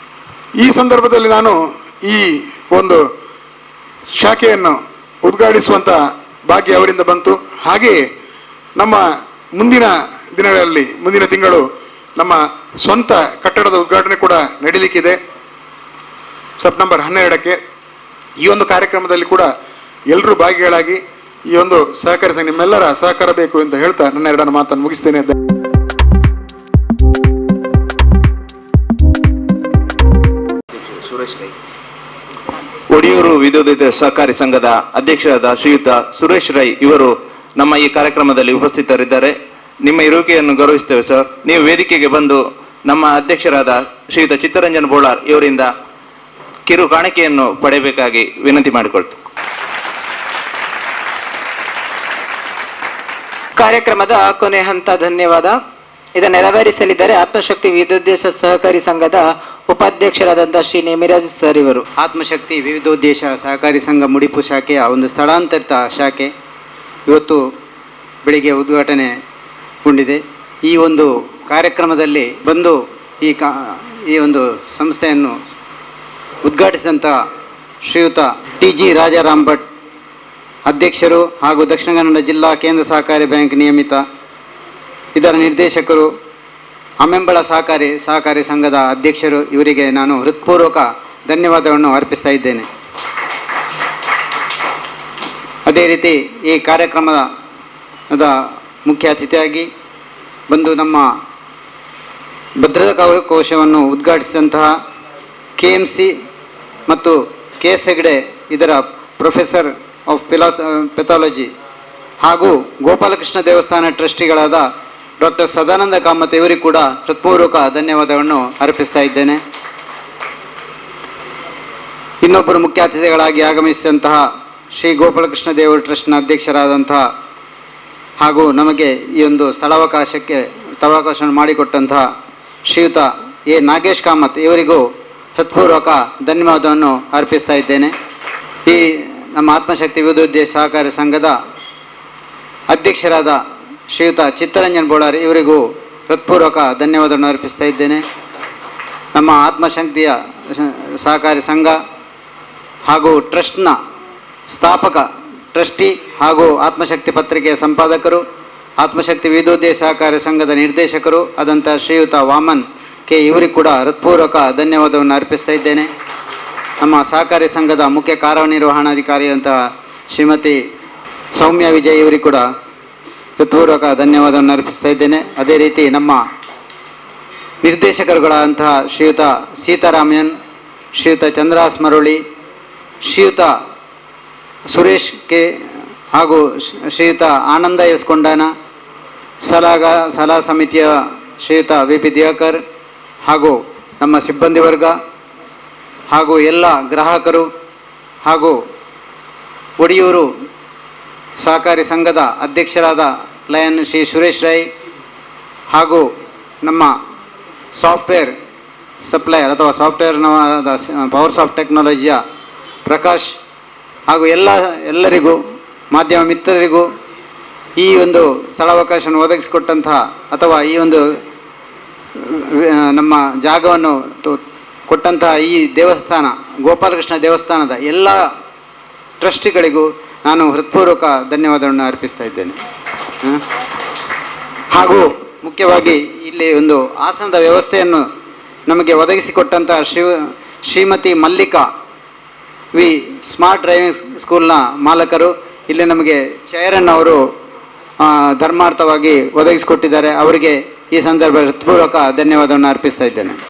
ಈ ಸಂದರ್ಭದಲ್ಲಿ ನಾನು ಈ ಒಂದು ಶಾಖೆಯನ್ನು ಉದ್ಘಾಟಿಸುವಂಥ ಭಾಗ್ಯ ಅವರಿಂದ ಬಂತು. ಹಾಗೆಯೇ ನಮ್ಮ ಮುಂದಿನ ದಿನಗಳಲ್ಲಿ ಮುಂದಿನ ತಿಂಗಳು ನಮ್ಮ ಸ್ವಂತ ಕಟ್ಟಡದ ಉದ್ಘಾಟನೆ ಕೂಡ ನಡೀಲಿಕ್ಕಿದೆ ಸೆಪ್ಟೆಂಬರ್ 12ಕ್ಕೆ. ಈ ಒಂದು ಕಾರ್ಯಕ್ರಮದಲ್ಲಿ ಕೂಡ ಎಲ್ಲರೂ ಭಾಗಿಗಳಾಗಿ ಈ ಒಂದು ಸಹಕಾರಿ ಸಂಘ ನಿಮ್ಮೆಲ್ಲರ ಸಹಕಾರ ಬೇಕು ಅಂತ ಹೇಳ್ತಾ ನನ್ನ 2 ಮಾತನ್ನು ಮುಗಿಸ್ತೇನೆ. ಒಡಿಯೂರು ವಿದ್ಯುತ್ ಸಹಕಾರಿ ಸಂಘದ ಅಧ್ಯಕ್ಷರಾದ ಶ್ರೀಯುತ ಸುರೇಶ್ ರೈ ಇವರು ನಮ್ಮ ಈ ಕಾರ್ಯಕ್ರಮದಲ್ಲಿ ಉಪಸ್ಥಿತರಿದ್ದಾರೆ. ನಿಮ್ಮ ಇರುವಿಕೆಯನ್ನು ಗೌರವಿಸ್ತೇವೆ ಸರ್. ನೀವು ವೇದಿಕೆಗೆ ಬಂದು ನಮ್ಮ ಅಧ್ಯಕ್ಷರಾದ ಶ್ರೀಯುತ ಚಿತ್ತರಂಜನ್ ಬೋಳಾರ್ ಇವರಿಂದ ಕಿರು ಕಾಣಿಕೆಯನ್ನು ಪಡೆಯಬೇಕಾಗಿ ವಿನಂತಿ ಮಾಡಿಕೊಳ್ತು. ಕಾರ್ಯಕ್ರಮದ ಕೊನೆ ಹಂತ ಧನ್ಯವಾದ. ಇದನ್ನು ನೆರವೇರಿಸಲಿದ್ದಾರೆ ಆತ್ಮಶಕ್ತಿ ವಿವಿಧೋದ್ದೇಶ ಸಹಕಾರಿ ಸಂಘದ ಉಪಾಧ್ಯಕ್ಷರಾದಂಥ ಶ್ರೀ ನೇಮಿರಾಜ್ ಸರ್ ಇವರು. ಆತ್ಮಶಕ್ತಿ ವಿವಿಧೋದ್ದೇಶ ಸಹಕಾರಿ ಸಂಘ ಮುಡಿಪು ಶಾಖೆಯ ಒಂದು ಸ್ಥಳಾಂತರಿತ ಶಾಖೆ ಇವತ್ತು ಬೆಳಿಗ್ಗೆ ಉದ್ಘಾಟನೆಗೊಂಡಿದೆ. ಈ ಒಂದು ಕಾರ್ಯಕ್ರಮದಲ್ಲಿ ಬಂದು ಈ ಒಂದು ಸಂಸ್ಥೆಯನ್ನು ಉದ್ಘಾಟಿಸಿದಂಥ ಶ್ರೀಯುತ TG ರಾಜಾರಾಮ್ ಭಟ್ ಅಧ್ಯಕ್ಷರು ಹಾಗೂ ದಕ್ಷಿಣ ಕನ್ನಡ ಜಿಲ್ಲಾ ಕೇಂದ್ರ ಸಹಕಾರಿ ಬ್ಯಾಂಕ್ ನಿಯಮಿತ, ಇದರ ನಿರ್ದೇಶಕರು, ಅಮ್ಮೆಂಬಳ ಸಹಕಾರಿ ಸಂಘದ ಅಧ್ಯಕ್ಷರು, ಇವರಿಗೆ ನಾನು ಹೃತ್ಪೂರ್ವಕ ಧನ್ಯವಾದವನ್ನು ಅರ್ಪಿಸ್ತಾ ಇದ್ದೇನೆ. ಅದೇ ರೀತಿ ಈ ಕಾರ್ಯಕ್ರಮದ ಮುಖ್ಯ ಅತಿಥಿಯಾಗಿ ಬಂದು ನಮ್ಮ ಭದ್ರತಾ ಕೋಶವನ್ನು ಉದ್ಘಾಟಿಸಿದಂತಹ KMC ಮತ್ತು KS ಹೆಗ್ಡೆ ಇದರ ಪ್ರೊಫೆಸರ್ ಆಫ್ ಪೆಥಾಲಜಿ ಹಾಗೂ ಗೋಪಾಲಕೃಷ್ಣ ದೇವಸ್ಥಾನ ಟ್ರಸ್ಟಿಗಳಾದ ಡಾಕ್ಟರ್ ಸದಾನಂದ ಕಾಮತ್ ಇವರಿಗೂ ಕೂಡ ಹೃತ್ಪೂರ್ವಕ ಧನ್ಯವಾದವನ್ನು ಅರ್ಪಿಸ್ತಾ ಇದ್ದೇನೆ. ಇನ್ನೊಬ್ಬರು ಮುಖ್ಯ ಅತಿಥಿಗಳಾಗಿ ಆಗಮಿಸಿದಂತಹ ಶ್ರೀ ಗೋಪಾಲಕೃಷ್ಣ ದೇವರ ಟ್ರಸ್ಟ್ನ ಅಧ್ಯಕ್ಷರಾದಂತಹ ಹಾಗೂ ನಮಗೆ ಈ ಒಂದು ಸ್ಥಳಾವಕಾಶವನ್ನು ಮಾಡಿಕೊಟ್ಟಂತಹ ಶ್ರೀಯುತ ಎ ನಾಗೇಶ್ ಕಾಮತ್ ಇವರಿಗೂ ಹೃತ್ಪೂರ್ವಕ ಧನ್ಯವಾದವನ್ನು ಅರ್ಪಿಸ್ತಾ ಇದ್ದೇನೆ. ಈ ನಮ್ಮ ಆತ್ಮಶಕ್ತಿ ವಿವಿಧೋದ್ದೇಶ ಸಹಕಾರಿ ಸಂಘದ ಅಧ್ಯಕ್ಷರಾದ ಶ್ರೀಯುತ ಚಿತ್ತರಂಜನ್ ಬೋಳಾರ್ ಇವರಿಗೂ ಹೃತ್ಪೂರ್ವಕ ಧನ್ಯವಾದವನ್ನು ಅರ್ಪಿಸ್ತಾ ಇದ್ದೇನೆ. ನಮ್ಮ ಆತ್ಮಶಕ್ತಿಯ ಸಹಕಾರಿ ಸಂಘ ಹಾಗೂ ಟ್ರಸ್ಟ್ನ ಸ್ಥಾಪಕ ಟ್ರಸ್ಟಿ ಹಾಗೂ ಆತ್ಮಶಕ್ತಿ ಪತ್ರಿಕೆಯ ಸಂಪಾದಕರು, ಆತ್ಮಶಕ್ತಿ ವಿವಿಧೋದ್ದೇಶ ಸಹಕಾರಿ ಸಂಘದ ನಿರ್ದೇಶಕರು ಆದಂಥ ಶ್ರೀಯುತ ವಾಮನ್ ಕೆ ಇವರಿಗೆ ಕೂಡ ಹೃತ್ಪೂರ್ವಕ ಧನ್ಯವಾದವನ್ನು ಅರ್ಪಿಸ್ತಾ ಇದ್ದೇನೆ. ನಮ್ಮ ಸಹಕಾರಿ ಸಂಘದ ಮುಖ್ಯ ಕಾರ್ಯನಿರ್ವಹಣಾಧಿಕಾರಿಯಂತಹ ಶ್ರೀಮತಿ ಸೌಮ್ಯ ವಿಜಯ್ ಇವರಿಗೆ ಕೂಡ ಹೃತ್ಪೂರ್ವಕ ಧನ್ಯವಾದವನ್ನು ಅರ್ಪಿಸ್ತಾ ಇದ್ದೇನೆ. ಅದೇ ರೀತಿ ನಮ್ಮ ನಿರ್ದೇಶಕರುಗಳಂತಹ ಶ್ರೀಯುತ ಸೀತಾರಾಮನ್, ಶ್ರೀಯುತ ಚಂದ್ರಾಸ್ ಮರುಳಿ, ಶ್ರೀಯುತ ಸುರೇಶ್ ಕೆ ಹಾಗೂ ಶ್ರೀಯುತ ಆನಂದ ಎಸ್ ಕೊಂಡಾನ, ಸಲಹಾ ಸಮಿತಿಯ ಶ್ರೀಯುತ ವಿ ಪಿ ದಿವಾಕರ್ ಹಾಗೂ ನಮ್ಮ ಸಿಬ್ಬಂದಿ ವರ್ಗ ಹಾಗೂ ಎಲ್ಲ ಗ್ರಾಹಕರು ಹಾಗೂ ಒಡಿಯೂರು ಸಹಕಾರಿ ಸಂಘದ ಅಧ್ಯಕ್ಷರಾದ ಲಯನ್ ಶ್ರೀ ಸುರೇಶ್ ರೈ ಹಾಗೂ ನಮ್ಮ ಸಾಫ್ಟ್ವೇರ್ ಸಪ್ಲೈಯರ್ ಅಥವಾ ಸಾಫ್ಟ್ವೇರ್ನ ಪವರ್ ಸಾಫ್ಟ್ ಟೆಕ್ನಾಲಜಿಯ ಪ್ರಕಾಶ್ ಹಾಗೂ ಎಲ್ಲರಿಗೂ ಮಾಧ್ಯಮ ಮಿತ್ರರಿಗೂ ಈ ಒಂದು ಸ್ಥಳಾವಕಾಶವನ್ನು ಒದಗಿಸಿಕೊಟ್ಟಂತಹ ಅಥವಾ ಈ ಒಂದು ನಮ್ಮ ಜಾಗವನ್ನು ಕೊಟ್ಟಂತಹ ಈ ದೇವಸ್ಥಾನ ಗೋಪಾಲಕೃಷ್ಣ ದೇವಸ್ಥಾನದ ಎಲ್ಲ ಟ್ರಸ್ಟಿಗಳಿಗೂ ನಾನು ಹೃತ್ಪೂರ್ವಕ ಧನ್ಯವಾದವನ್ನು ಅರ್ಪಿಸ್ತಾ ಇದ್ದೇನೆ. ಹಾಗೂ ಮುಖ್ಯವಾಗಿ ಇಲ್ಲಿ ಒಂದು ಆಸನದ ವ್ಯವಸ್ಥೆಯನ್ನು ನಮಗೆ ಒದಗಿಸಿಕೊಟ್ಟಂತಹ Shrimati Mallika V smart driving ಸ್ಕೂಲ್ನ ಮಾಲಕರು ಇಲ್ಲಿ ನಮಗೆ ಚೇರನ್ನು ಅವರು ಧರ್ಮಾರ್ಥವಾಗಿ ಒದಗಿಸಿಕೊಟ್ಟಿದ್ದಾರೆ. ಅವರಿಗೆ ಈ ಸಂದರ್ಭ ಹೃತ್ಪೂರ್ವಕ ಧನ್ಯವಾದವನ್ನು ಅರ್ಪಿಸ್ತಾ ಇದ್ದೇನೆ.